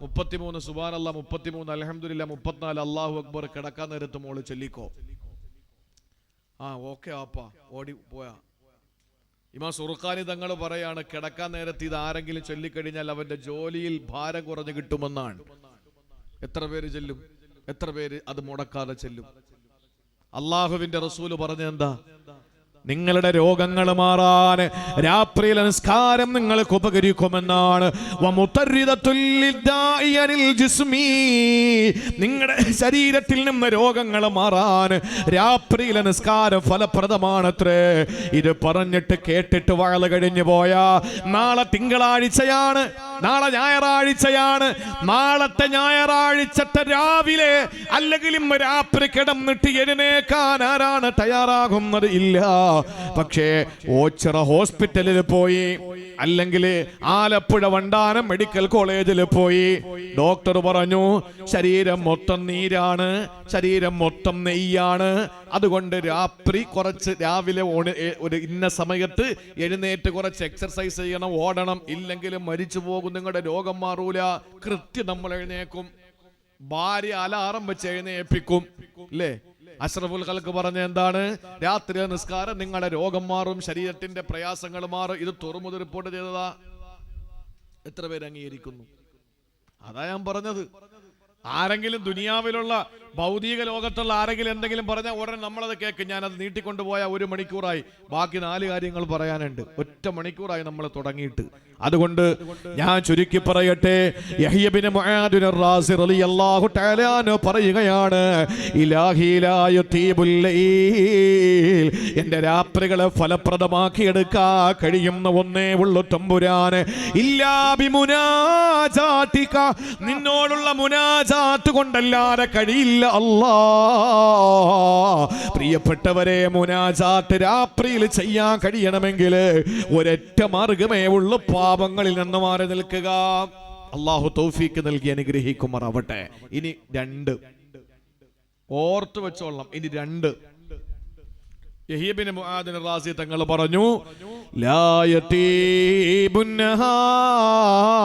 33 സുബ്ഹാനല്ലാഹ്, 33 അൽഹംദുലില്ലാഹ്, 34 അല്ലാഹു അക്ബർ കിടക്കാൻ നേരത്ത് മോള് ചൊല്ലിക്കോ. ആ ഓക്കെ വാപ്പാ, ഓടി പോയാ. ഇമാം സുർഖാനി തങ്ങൾ പറയാണ്, കിടക്കാൻ നേരത്ത് ഇത് ആരെങ്കിലും ചൊല്ലിക്കഴിഞ്ഞാൽ അവന്റെ ജോലിയിൽ ഭാരം കുറഞ്ഞു കിട്ടുമെന്നാണ്. എത്ര പേര് ചെല്ലും? എത്ര പേര് അത് മുടക്കാതെ ചെല്ലും? അള്ളാഹുവിന്റെ റസൂല് പറഞ്ഞെന്താ? നിങ്ങളുടെ രോഗങ്ങൾ മാറാൻ രാത്രിയിലെ നിസ്കാരം നിങ്ങൾക്ക് ഉപകരിക്കുമെന്നാണ്. നിങ്ങളുടെ ശരീരത്തിൽ നിന്ന് രോഗങ്ങൾ മാറാൻ രാത്രിയിലെ നിസ്കാരം ഫലപ്രദമാണത്രേ. ഇത് പറഞ്ഞിട്ട് കേട്ടിട്ട് വഴല കഴിഞ്ഞു പോയാ നാളെ തിങ്കളാഴ്ചയാണ്, നാളെ ഞായറാഴ്ചയാണ്. നാളത്തെ ഞായറാഴ്ചത്തെ രാവിലെ അല്ലെങ്കിൽ ഇന്ന് രാത്രി കിടന്നിട്ട് എഴുന്നേക്കാൻ ആരാണ് തയ്യാറാകുന്നത്? ഇല്ല. പക്ഷേ ഓച്ചിറ ഹോസ്പിറ്റലിൽ പോയി, അല്ലെങ്കിൽ ആലപ്പുഴ വണ്ടാനം മെഡിക്കൽ കോളേജിൽ പോയി, ഡോക്ടർ പറഞ്ഞു ശരീരം മൊത്തം നീരാണ്, ശരീരം മൊത്തം നെയ്യാണ്, അതുകൊണ്ട് രാത്രി കുറച്ച് രാവിലെ ഒരു ഇന്ന സമയത്ത് എഴുന്നേറ്റ് കുറച്ച് എക്സർസൈസ് ചെയ്യണം, ഓടണം, ഇല്ലെങ്കിൽ മരിച്ചു പോകും, നിങ്ങളുടെ രോഗം മാറൂല. കൃത്യം നമ്മൾ എഴുന്നേക്കും. ഭാര്യ അലാറം വെച്ച് എഴുന്നേൽപ്പിക്കും അല്ലേ? അഷ്റഫുൽ ഖൽഖ് പറഞ്ഞ എന്താണ്? രാത്രി നിസ്കാരം നിങ്ങളുടെ രോഗം മാറും, ശരീരത്തിന്റെ പ്രയാസങ്ങൾ മാറും. ഇത് തുറമുത് റിപ്പോർട്ട് ചെയ്തതാ. എത്ര പേര് അംഗീകരിക്കുന്നു? അതാ ഞാൻ പറഞ്ഞത്. ആരെങ്കിലും ദുനിയാവിലുള്ള ഭൗതിക ലോകത്തുള്ള ആരെങ്കിലും എന്തെങ്കിലും പറഞ്ഞാൽ ഉടനെ നമ്മളത് കേൾക്കും. ഞാനത് നീട്ടിക്കൊണ്ടുപോയ 1 മണിക്കൂറായി, ബാക്കി 4 കാര്യങ്ങൾ പറയാനുണ്ട്. 1 മണിക്കൂറായി നമ്മൾ തുടങ്ങിയിട്ട്. അതുകൊണ്ട് ഞാൻ ചുരുക്കി പറയട്ടെ, യഹ്യ ഇബ്നു മുആദ് റളിയല്ലാഹു റളിയല്ലാഹു തആല അൻഹു പറയുകയാണ്, ഇലാഹി ലാ യുതീബുൽ ലൈൽ, എൻ്റെ രാത്രികളെ ഫലപ്രദമാക്കി എടുക്കാൻ കഴിയുന്ന ഒന്നേ ഉള്ളൂ തമ്പുരാനെ. ഇല്ലാ ബിമുനാജാതിക, നിന്നോടുള്ള മുനാജാത്ത് കൊണ്ടല്ലാതെ കഴിയില്ല അല്ലാ. പ്രിയപ്പെട്ടവരെ, മുനാജാത്ത് രാത്രിയിൽ ചെയ്യാൻ കഴിയണമെങ്കിൽ ഒരൊറ്റ മാർഗമേ ഉള്ളൂ, പാപങ്ങളിൽ നിന്ന് മാറി നിൽക്കുക. അല്ലാഹു തൗഫീക്ക് നൽകി അനുഗ്രഹിക്കുമാറാവട്ടെ. ഇനി 2 ഓർത്തു വെച്ചോളണം. ഇനി 2 യഹ്യ ഇബ്നു മുആദ് റാസി തങ്ങൾ പറഞ്ഞു, ലാ യതീബുൻ നഹാർ,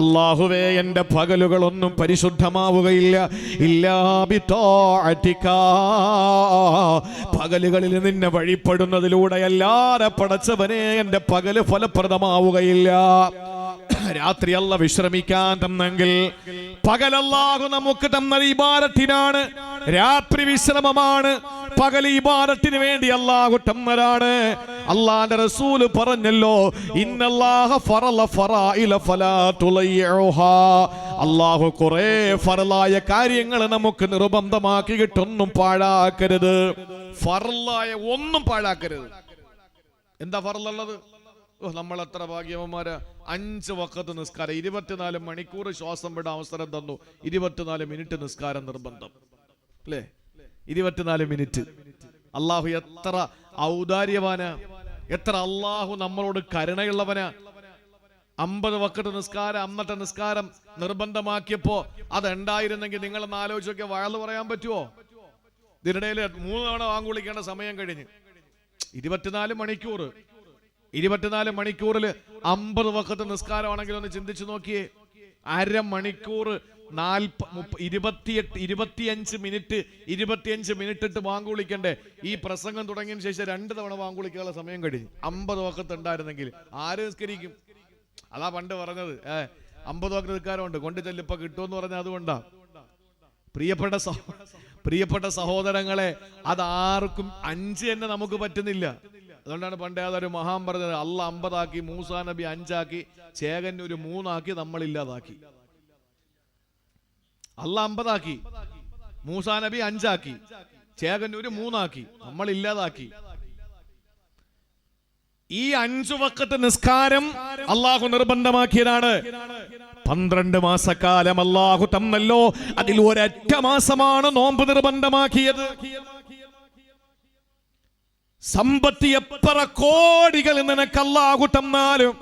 അല്ലാഹുവേ എൻ്റെ പകലുകളൊന്നും പരിശുദ്ധമാവുകയില്ല, ഇല്ലാ ബിതാഅതിക, പകലുകളിൽ നിന്നെ വഴിപ്പെടുന്നതിലൂടെ അല്ലാതെ പടച്ചവനെ എൻ്റെ പകല് ഫലപ്രദമാവുകയില്ല. രാത്രി അല്ല വിശ്രമിക്കാൻ തന്നെങ്കിൽ, പകൽ അല്ലാഹു നമുക്ക് തന്നത് ഇബാദത്തിനാണ്, രാത്രി വിശ്രമമാണ്. പകൽ ഇബാദത്തിന് വേണ്ടി അല്ലാഹു തന്നതാണ്. അല്ലാഹുവിന്റെ റസൂല് പറഞ്ഞല്ലോ, ഇന്നല്ലാഹ ഫറല ഫറായില ഫലാ തുളയ്യുഹാ, അല്ലാഹു കുറേ ഫറലായ കാര്യങ്ങൾ നമുക്ക് നിർബന്ധമാക്കിയിട്ടൊന്നും പാഴാക്കരുത്. ഫറലായ ഒന്നും പാഴാക്കരുത്. എന്താ ഫറലുള്ളത്? നമ്മൾ എത്ര ഭാഗ്യവന്മാരാ. 5 വഖത്ത് നിസ്കാരം, 24 മണിക്കൂർ ശ്വാസം വിടാൻ അവസരം തന്നു. 24 മിനിറ്റ് നിസ്കാരം നിർബന്ധം അല്ലേ? 24 മിനിറ്റ്. അള്ളാഹു എത്ര ഔദാര്യവാനാ, എത്ര അള്ളാഹു നമ്മളോട് കരുണയുള്ളവനാ. 50 വഖത്ത് നിസ്കാരം അന്നത്തെ നിസ്കാരം നിർബന്ധമാക്കിയപ്പോ അത് ഉണ്ടായിരുന്നെങ്കിൽ നിങ്ങളൊന്ന് ആലോചിച്ച് നോക്കിയാൽ വഴല് പറയാൻ പറ്റുമോ? ഇതിനിടയിൽ 3 തവണ വാങ്ങുവിളിക്കേണ്ട സമയം കഴിഞ്ഞ് 24 മണിക്കൂർ 24 മണിക്കൂറിൽ 50 വഖത്ത് നിസ്കാരമാണെങ്കിൽ ഒന്ന് ചിന്തിച്ചു നോക്കിയേ. അരമണിക്കൂർ 25 മിനിറ്റ് 25 മിനിറ്റ് ഇട്ട് വാങ്ങു വിളിക്കണ്ടേ? ഈ പ്രസംഗം തുടങ്ങിയതിന് ശേഷം 2 തവണ വാങ്ങു വിളിക്കാനുള്ള സമയം കഴിഞ്ഞു. 50 വഖത്ത് ഉണ്ടായിരുന്നെങ്കിൽ ആര് നിസ്കരിക്കും? അതാ പണ്ട് പറഞ്ഞത്, 50 വഖത്ത് നിസ്കാരമുണ്ട് കൊണ്ട് ചെല്ലിപ്പോ കിട്ടുമെന്ന് പറഞ്ഞാൽ അതുകൊണ്ടാ. പ്രിയപ്പെട്ട സഹോദരങ്ങളെ, അതാർക്കും 5 തന്നെ നമുക്ക് പറ്റുന്നില്ല. അതുകൊണ്ടാണ് പണ്ടേ അതൊരു മഹാൻ പറഞ്ഞത്, അല്ല 50 ആക്കി, മൂസാ നബി 5 ആക്കി, ചേകൻ ഒരു 3 ആക്കി, നമ്മൾ ഇല്ലാതാക്കി. അല്ല 50 ആക്കി, മൂസാ നബി 5 ആക്കി, ചേകൻ ഒരു 3 ആക്കി, നമ്മൾ ഇല്ലാതാക്കി. ഈ 5 വഖത്ത് നിസ്കാരം അള്ളാഹു നിർബന്ധമാക്കിയതാണ്. 12 മാസക്കാലം അള്ളാഹു തന്നല്ലോ, അതിൽ ഒരൊറ്റ മാസമാണ് നോമ്പ് നിർബന്ധമാക്കിയത്. സമ്പത്തി എത്ര കോടികൾ നിനക്ക് അല്ലാഹു തന്നാലും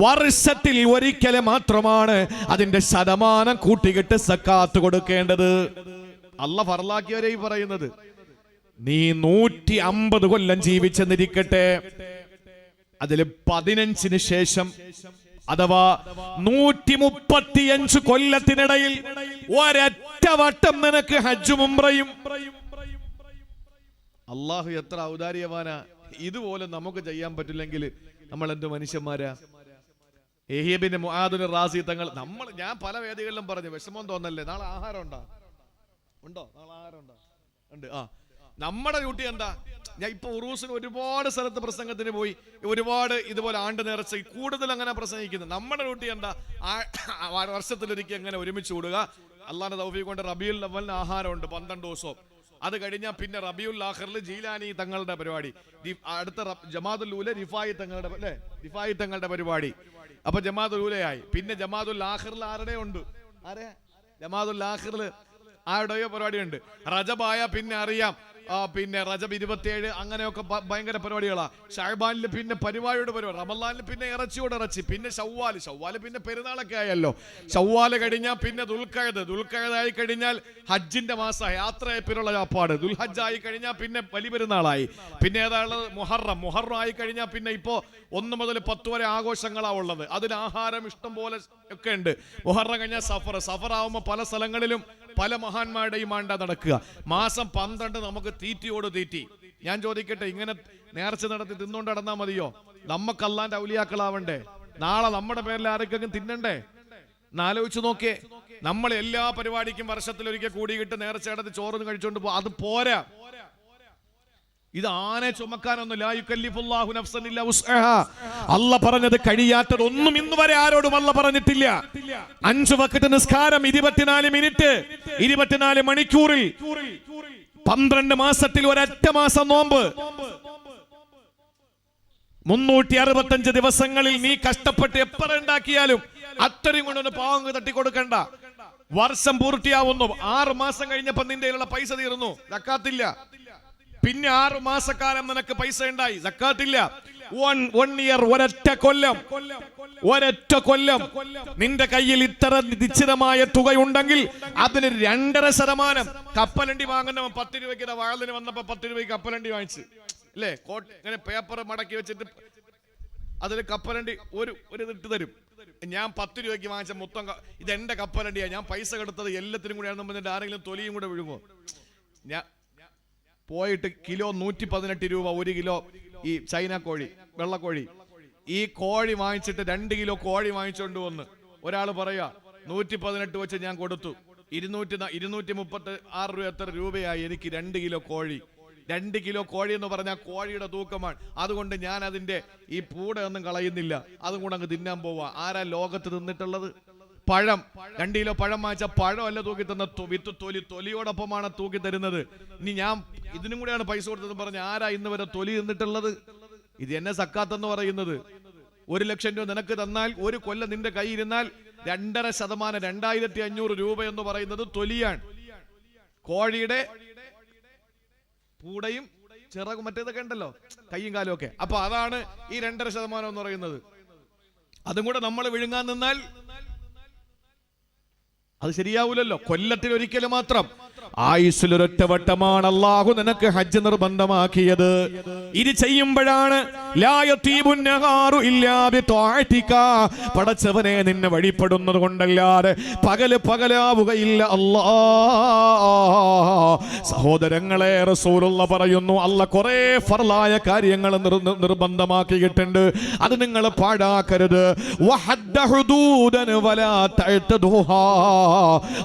വർഷത്തിൽ ഒരിക്കൽ മാത്രമാണ് അതിന്റെ ശതമാനം കൂട്ടിക്കിട്ട് സക്കാത്ത് കൊടുക്കേണ്ടത്. അല്ലാഹ് ഫർലാക്കിയവരെ പറയുന്നത്. നീ 150 കൊല്ലം ജീവിച്ചെന്നിരിക്കട്ടെ, അതില് 15 ശേഷം അഥവാ 135 കൊല്ലത്തിനിടയിൽ ഒരൊറ്റ വട്ടം നിനക്ക് ഹജ്ജും ഉംറയും. അള്ളാഹു എത്ര ഔദാര്യവാനാ. ഇതുപോലെ നമുക്ക് ചെയ്യാൻ പറ്റില്ലെങ്കിൽ നമ്മൾ എന്ത് മനുഷ്യന്മാരാ? യഹ്യ മുആദുൽ റാസി തങ്ങൾ, ഞാൻ പല വേദികളിലും പറഞ്ഞു, വിഷമം തോന്നല്ലേ, നാളെ ആഹാരം ഉണ്ടോ? നാളെ ആഹാരം ഉണ്ടോ? ഉണ്ട്. നമ്മുടെ ഡ്യൂട്ടി എന്താ? ഞാൻ ഇപ്പൊ ഉറൂസിന് ഒരുപാട് സ്ഥലത്ത് പ്രസംഗത്തിന് പോയി, ഒരുപാട് ഇതുപോലെ ആണ്ട് നേർച്ച കൂടുതൽ അങ്ങനെ പ്രസംഗിക്കുന്നത്. നമ്മുടെ ഡ്യൂട്ടി എന്താ? വർഷത്തിലൊരിക്കൽ എങ്ങനെ ഒരുമിച്ച് കൂടുക. അള്ളാഹുവിന്റെ തൗഫീഖ് കൊണ്ട് റബീഉൽ അവ്വലിന് ആഹാരമുണ്ട് 12 ദിവസവും. അത് കഴിഞ്ഞാൽ പിന്നെ റബീഉൽ ആഖിറിൽ ജീലാനി തങ്ങളുടെ പരിപാടി, അടുത്ത ജമാഅത്തുൽ ഊല റിഫായി തങ്ങളുടെ പരിപാടി. അപ്പൊ ജമാഅത്തുൽ ഊലയായി. പിന്നെ ജമാഅത്തുൽ ആഖിറിൽ ആരുടെ ഉണ്ട്? ജമാഅത്തുൽ ആഖിറിൽ ആരുടെയോ പരിപാടിയുണ്ട്. റജബായ പിന്നെ അറിയാം, പിന്നെ റജബ് 27 അങ്ങനെയൊക്കെ ഭയങ്കര പരിപാടികളാ. ഷഅബാനിൽ പിന്നെ പരിപാടിയുടെ പരിപാടി, റമളാനിൽ പിന്നെ ഇറച്ചിയോട് ഇറച്ചി, പിന്നെ ഷവ്വാല് പിന്നെ പെരുന്നാളൊക്കെ ആയല്ലോ. ഷവ്വാല് കഴിഞ്ഞാൽ പിന്നെ ദുൽഖഅദായി കഴിഞ്ഞാൽ ഹജ്ജിന്റെ മാസമായി, യാത്രയപ്പിനുള്ള ചാപ്പാട്. ദുൽഹജ്ജായി കഴിഞ്ഞാൽ പിന്നെ വലിയ പെരുന്നാളായി. പിന്നെ ഏതാണുള്ളത്? മുഹറം ആയി കഴിഞ്ഞാൽ പിന്നെ ഇപ്പോ 1 മുതൽ 10 വരെ ആഘോഷങ്ങളാ ഉള്ളത്. അതിന് ആഹാരം ഇഷ്ടം പോലെ ഒക്കെ ഉണ്ട്. മുഹറം കഴിഞ്ഞാൽ സഫർ ആവുമ്പോൾ പല സ്ഥലങ്ങളിലും പല മഹാന്മാരുടെയും ആണ്ട നടക്കുക. മാസം 12 നമുക്ക് തീറ്റിയോട് തീറ്റി. ഞാൻ ചോദിക്കട്ടെ, ഇങ്ങനെ നേർച്ച നടത്തി തിന്നുകൊണ്ട് നടന്നാ മതിയോ? നമുക്ക് അല്ലാന്റെ ഔലിയാക്കളാവണ്ടേ? നാളെ നമ്മുടെ പേരിൽ ആർക്കെങ്കിലും തിന്നണ്ടേ? ആലോചിച്ച് നോക്കിയേ. നമ്മൾ എല്ലാ പരിപാടിക്കും വർഷത്തിലൊരിക്കൽ കൂടിയിട്ട് നേർച്ച നടത്തി ചോറ് കഴിച്ചോണ്ട് പോകും. അത് പോരാ. ഇത് ആനെ ചുമക്കാനൊന്നും അല്ല പറഞ്ഞത് കഴിയാത്തത് ഒന്നും ഇന്ന് വരെ ആരോടും അല്ല പറഞ്ഞിട്ടില്ല. 5 വഖ്ത് നിസ്കാരം 24 മിനിറ്റ് 24 മണിക്കൂറിൽ 12 മാസത്തിൽ ഒരൊറ്റ മാസം നോമ്പ് 365 ദിവസങ്ങളിൽ നീ കഷ്ടപ്പെട്ട് എപ്പറ ഉണ്ടാക്കിയാലും അത്രയും കൊണ്ടൊന്ന് പാവങ്ങൾ തട്ടിക്കൊടുക്കണ്ട. വർഷം പൂർത്തിയാവുന്നു, 6 മാസം കഴിഞ്ഞപ്പോ നിന്റെ കയ്യിലുള്ള പൈസ തീർന്നു, സക്കാത്തില്ല. പിന്നെ 6 മാസക്കാലം നിനക്ക് പൈസ ഉണ്ടായി, സക്കാത്തില്ല. 1 ഇയർ, ഒരൊറ്റ കൊല്ലം നിന്റെ കയ്യിൽ ഇത്ര നിശ്ചിതമായ തുകയുണ്ടെങ്കിൽ അതിന് 2.5%. കപ്പലണ്ടി വാങ്ങുന്നവൻ 10 രൂപയ്ക്ക് വാഴലിന് വന്നപ്പോ 10 രൂപയ്ക്ക് കപ്പലണ്ടി വാങ്ങിച്ചു അല്ലേ? ഇങ്ങനെ പേപ്പർ മടക്കി വെച്ചിട്ട് അതിൽ കപ്പലണ്ടി ഒരു ഇട്ട് തരും. ഞാൻ 10 രൂപയ്ക്ക് വാങ്ങിച്ച മൊത്തം ഇത് എന്റെ കപ്പലണ്ടിയാ, ഞാൻ പൈസ കൊടുത്തത് എല്ലാത്തിനും കൂടെ ആണെന്ന് ആരെങ്കിലും തൊലിയും കൂടെ വിഴുങ്ങോ? ഞാൻ പോയിട്ട് കിലോ 118 രൂപ 1 കിലോ ഈ ചൈന കോഴി, വെള്ളക്കോഴി. ഈ കോഴി വാങ്ങിച്ചിട്ട് 2 കിലോ കോഴി വാങ്ങിച്ചുകൊണ്ട് വന്ന് ഒരാൾ പറയാ 118 വെച്ച് ഞാൻ കൊടുത്തു, 236 രൂപ. എത്ര രൂപയായി എനിക്ക് 2 കിലോ കോഴി? 2 കിലോ കോഴി എന്ന് പറഞ്ഞാൽ കോഴിയുടെ തൂക്കമാണ്. അതുകൊണ്ട് ഞാൻ അതിന്റെ ഈ പൂട ഒന്നും കളയുന്നില്ല, അതും കൂടെ അങ്ങ് തിന്നാൻ പോവാ. ആരാ ലോകത്ത് തിന്നിട്ടുള്ളത്? പഴം 2 കിലോ പഴം വാങ്ങിച്ച പഴം അല്ല തൂക്കി തന്ന വിത്ത് തൊലിയോടൊപ്പമാണ് തൂക്കി തരുന്നത്. ഇനി ഞാൻ ഇതിനും കൂടെയാണ് പൈസ കൊടുത്തതെന്ന് പറഞ്ഞ ആരാ ഇന്ന് വരെ തൊലി തിന്നിട്ടുള്ളത്? ഇത് എന്നെ സക്കാത്തെന്ന് പറയുന്നത്. 1 ലക്ഷം രൂപ നിനക്ക് തന്നാൽ 1 കൊല്ലം നിന്റെ കയ്യിരുന്നാൽ 2.5% 2500 രൂപ എന്ന് പറയുന്നത് തൊലിയാണ്. കോഴിയുടെ പൂടയും ചിറകും മറ്റേതൊക്കെ ഉണ്ടല്ലോ, കയ്യും കാലും ഒക്കെ. അപ്പൊ അതാണ് ഈ 2.5% എന്ന് പറയുന്നത്. അതും കൂടെ നമ്മൾ വിഴുങ്ങാൻ നിന്നാൽ അത് ശരിയാവൂലല്ലോ. കൊല്ലത്തിൽ ഒരിക്കലും മാത്രം, ആയുസ്സിലൊരൊറ്റ വട്ടമാണ് അള്ളാഹു നിനക്ക് ഹജ്ജ് നിർബന്ധമാക്കിയത്. ഇത് ചെയ്യുമ്പോഴാണ് പടച്ചവനെ നിന്നെ വഴിപ്പെടുന്നത് കൊണ്ടല്ലാതെ പകലാവുകയില്ല. അല്ലാ സഹോദരങ്ങളെ, റസൂലുള്ള പറയുന്നു, അല്ല കുറെ ഫർളായ കാര്യങ്ങൾ നിർബന്ധമാക്കിയിട്ടുണ്ട്, അത് നിങ്ങൾ പാഴാക്കരുത്.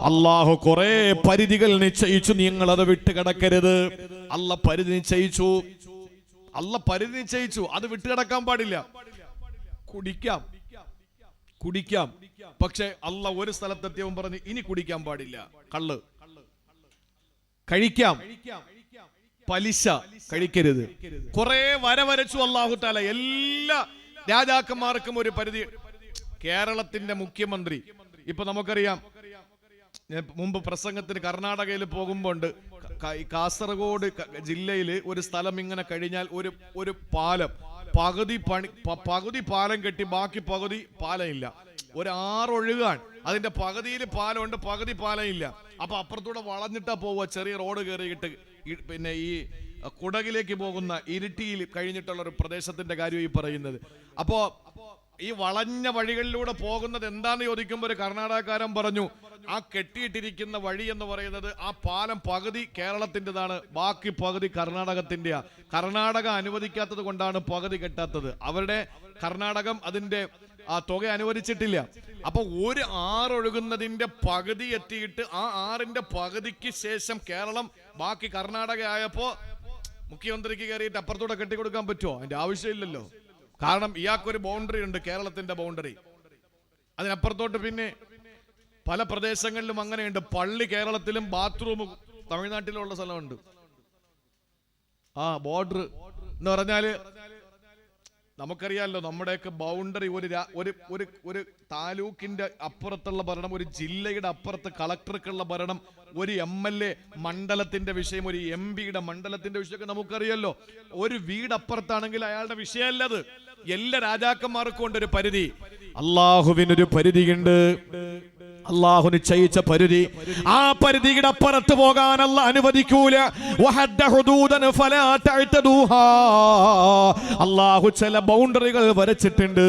അല്ലാഹു കുറെ പരിധികൾ നിശ്ചയിച്ചു, നിങ്ങൾ അത് വിട്ടുകിടക്കരുത്. അല്ല പരിധി നിശ്ചയിച്ചു, അത് വിട്ടുകിടക്കാൻ പാടില്ല. കുടിക്കാം, പക്ഷെ അല്ല ഒരു സ്ഥലത്തെത്തിയവൻ പറഞ്ഞു ഇനി കുടിക്കാൻ പാടില്ല. കള്ള് കഴിക്കാം, പലിശ കഴിക്കരുത്. കുറെ വരച്ചു അല്ലാഹു തആല എല്ലാ രാജാക്കന്മാർക്കും ഒരു പരിധി. കേരളത്തിന്റെ മുഖ്യമന്ത്രി ഇപ്പൊ നമുക്കറിയാം, മുമ്പ് പ്രസംഗത്തിന് കർണാടകയിൽ പോകുമ്പോണ്ട്, കാസർഗോഡ് ജില്ലയിൽ ഒരു സ്ഥലം ഇങ്ങനെ കഴിഞ്ഞാൽ ഒരു പാലം പകുതി പാലം കെട്ടി, ബാക്കി പകുതി പാലം ഇല്ല. ഒരു 6 ഒഴുകാൻ, അതിന്റെ പകുതിയിൽ പാലമുണ്ട്, പകുതി പാലം ഇല്ല. അപ്പൊ അപ്പുറത്തൂടെ വളഞ്ഞിട്ടാ പോവുക, ചെറിയ റോഡ് കയറിയിട്ട് പിന്നെ ഈ കുടകിലേക്ക് പോകുന്ന ഇരിട്ടിയിൽ കഴിഞ്ഞിട്ടുള്ള ഒരു പ്രദേശത്തിന്റെ കാര്യം ഈ പറയുന്നത്. അപ്പോ ഈ വളഞ്ഞ വഴികളിലൂടെ പോകുന്നത് എന്താന്ന് ചോദിക്കുമ്പോൾ ഒരു കർണാടകക്കാരൻ പറഞ്ഞു, ആ കെട്ടിയിട്ടിരിക്കുന്ന വഴി എന്ന് പറയുന്നത് ആ പാലം പകുതി കേരളത്തിൻ്റെതാണ്, ബാക്കി പകുതി കർണാടകത്തിൻ്റെയാ. കർണാടക അനുവദിക്കാത്തത് കൊണ്ടാണ് പകുതി കെട്ടാത്തത്. അവരുടെ കർണാടകം അതിന്റെ ആ തുക അനുവദിച്ചിട്ടില്ല. അപ്പൊ ഒരു ആറൊഴുകുന്നതിന്റെ പകുതി എത്തിയിട്ട് ആ ആറിന്റെ പകുതിക്ക് ശേഷം കേരളം ബാക്കി കർണാടക ആയപ്പോ മുഖ്യമന്ത്രിക്ക് കയറിയിട്ട് അപ്പുറത്തൂടെ കെട്ടിക്കൊടുക്കാൻ പറ്റുമോ? അതിന്റെ ആവശ്യമില്ലല്ലോ. കാരണം ഇയാൾക്കൊരു ബൗണ്ടറി ഉണ്ട്, കേരളത്തിന്റെ ബൗണ്ടറി. അതിനപ്പുറത്തോട്ട് പിന്നെ പല പ്രദേശങ്ങളിലും അങ്ങനെയുണ്ട്. പള്ളി കേരളത്തിലും ബാത്റൂം തമിഴ്നാട്ടിലുള്ള സ്ഥലമുണ്ട്. ആ ബോർഡർ എന്ന് പറഞ്ഞാല് നമുക്കറിയാമല്ലോ, നമ്മുടെയൊക്കെ ബൗണ്ടറി ഒരു താലൂക്കിന്റെ അപ്പുറത്തുള്ള ഭരണം, ഒരു ജില്ലയുടെ അപ്പുറത്ത് കളക്ടർക്കുള്ള ഭരണം, ഒരു MLA മണ്ഡലത്തിന്റെ വിഷയം, ഒരു MP-യുടെ മണ്ഡലത്തിന്റെ വിഷയമൊക്കെ നമുക്കറിയാലോ. ഒരു വീടപ്പുറത്താണെങ്കിൽ അയാളുടെ വിഷയമല്ലത്. എല്ലാ രാജാക്കന്മാർക്കും ഉണ്ട് ഒരു പരിധി. അള്ളാഹുവിനൊരു പരിധിയുണ്ട്. അള്ളാഹു നിശ്ചയിച്ച പരിധി, ആ പരിധിയുടെ അപ്പുറത്ത് പോകാൻ അല്ലാഹു അനുവദിക്കൂല. അള്ളാഹു ചില ബൗണ്ടറികൾ വരച്ചിട്ടുണ്ട്,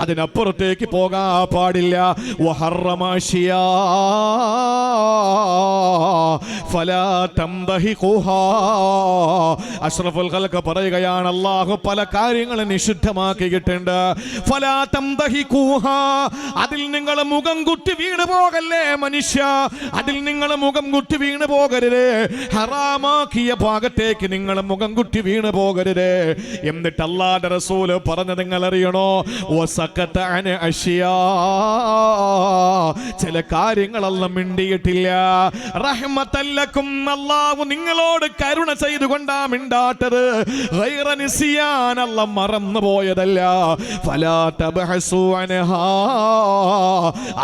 അതിനപ്പുറത്തേക്ക് പോകാൻ പാടില്ല. അഷ്റഫുൽ ഖൽഖ് പറയുകയാണ്, അള്ളാഹു പല കാര്യങ്ങളും നിഷിദ്ധമാക്കിയിട്ടുണ്ട്. അതിൽ നിങ്ങൾ മുഖം കുത്തി വീണ് പോകല്ലേ മനുഷ്യ, അതിൽ നിങ്ങൾ മുഖം കുത്തി വീണ് പോകരുത്. ഹറാമാക്കിയ ഭാഗത്തേക്ക് നിങ്ങൾ മുഖം കുത്തി വീണ് പോകരുത്. എന്നിട്ട് അല്ലാഹുവിന്റെ റസൂൽ പറഞ്ഞ നിങ്ങൾ അറിയണോ, ചില കാര്യങ്ങളെല്ലാം മിണ്ടിയിട്ടില്ല. റഹ്മത്തല്ലക്കും, അല്ലാഹു നിങ്ങളോട് കരുണ ചെയ്തുകൊണ്ടാ മിണ്ടാട്ടത്. ഗൈറ നിസിയാൻ, അല്ലാഹു മറന്നു പോയതല്ല. ഫലാ തബ്ഹസു അൻഹാ,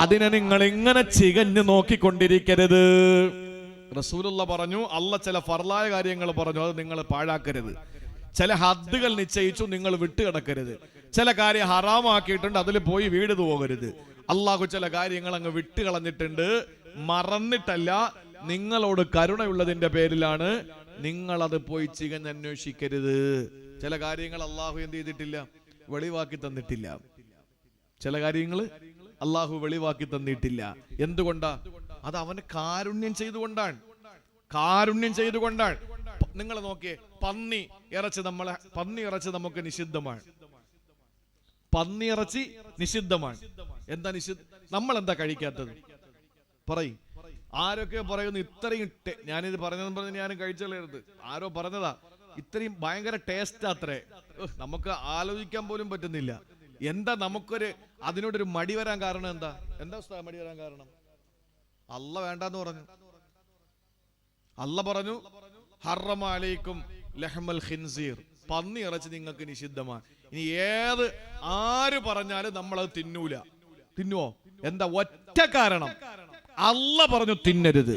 അതിനെ നിങ്ങൾ ഇങ്ങനെ ചികഞ്ഞു നോക്കിക്കൊണ്ടിരിക്കരുത്. റസൂലുള്ള പറഞ്ഞു, അല്ലാഹു ചില ഫർളായ കാര്യങ്ങൾ പറഞ്ഞു, അത് നിങ്ങൾ പാഴാക്കരുത്. ചില ഹദ്ദുകൾ നിശ്ചയിച്ചു, നിങ്ങൾ വിട്ടുകിടക്കരുത്. ചില കാര്യം ഹറാമാക്കിയിട്ടുണ്ട്, അതിൽ പോയി വീട് പോകരുത്. അള്ളാഹു ചില കാര്യങ്ങൾ അങ്ങ് വിട്ടുകളഞ്ഞിട്ടുണ്ട്, മറന്നിട്ടല്ല, നിങ്ങളോട് കരുണയുള്ളതിന്റെ പേരിലാണ്. നിങ്ങളത് പോയി ചികഞ്ഞന്വേഷിക്കരുത്. ചില കാര്യങ്ങൾ അള്ളാഹു എന്ത് ചെയ്തിട്ടില്ല, വെളിവാക്കി തന്നിട്ടില്ല. ചില കാര്യങ്ങൾ അള്ളാഹു വെളിവാക്കി തന്നിട്ടില്ല. എന്തുകൊണ്ടാ? അത് അവന് കാരുണ്യം ചെയ്തുകൊണ്ടാണ്. കാരുണ്യം ചെയ്തുകൊണ്ടാണ്. നിങ്ങൾ നോക്കിയേ, പന്നി ഇറച്ചി നമുക്ക് നിഷിദ്ധമാണ്. പന്നിയിറച്ചി നിഷിദ്ധമാണ്. എന്താ നമ്മൾ എന്താ കഴിക്കാത്തത്? പറയും. ആരൊക്കെ പറയുന്നു ഇത്രയും, ഞാനിത് പറഞ്ഞതെന്ന് പറഞ്ഞ് ഞാനും കഴിച്ചത്, ആരോ പറഞ്ഞതാ, ഇത്രയും ഭയങ്കര ടേസ്റ്റ് അത്രേ, നമുക്ക് ആലോചിക്കാൻ പോലും പറ്റുന്നില്ല. എന്താ നമുക്കൊരു അതിനോടൊരു മടി വരാൻ കാരണം? എന്താ മടി വരാൻ കാരണം? അല്ലാഹു വേണ്ടാന്ന് പറഞ്ഞു. അല്ലാഹു പറഞ്ഞു, ഹറമ അലൈക്കും ലഹ്മൽ ഖിൻസീർ, പന്നി ഇറച്ചി നിങ്ങൾക്ക് നിഷിദ്ധമാണ്. ഇനി ആര് പറഞ്ഞാലും നമ്മളത് തിന്നൂല. തിന്നുവോ? എന്താ ഒറ്റ കാരണം? അല്ലാഹു പറഞ്ഞു തിന്നരുത്.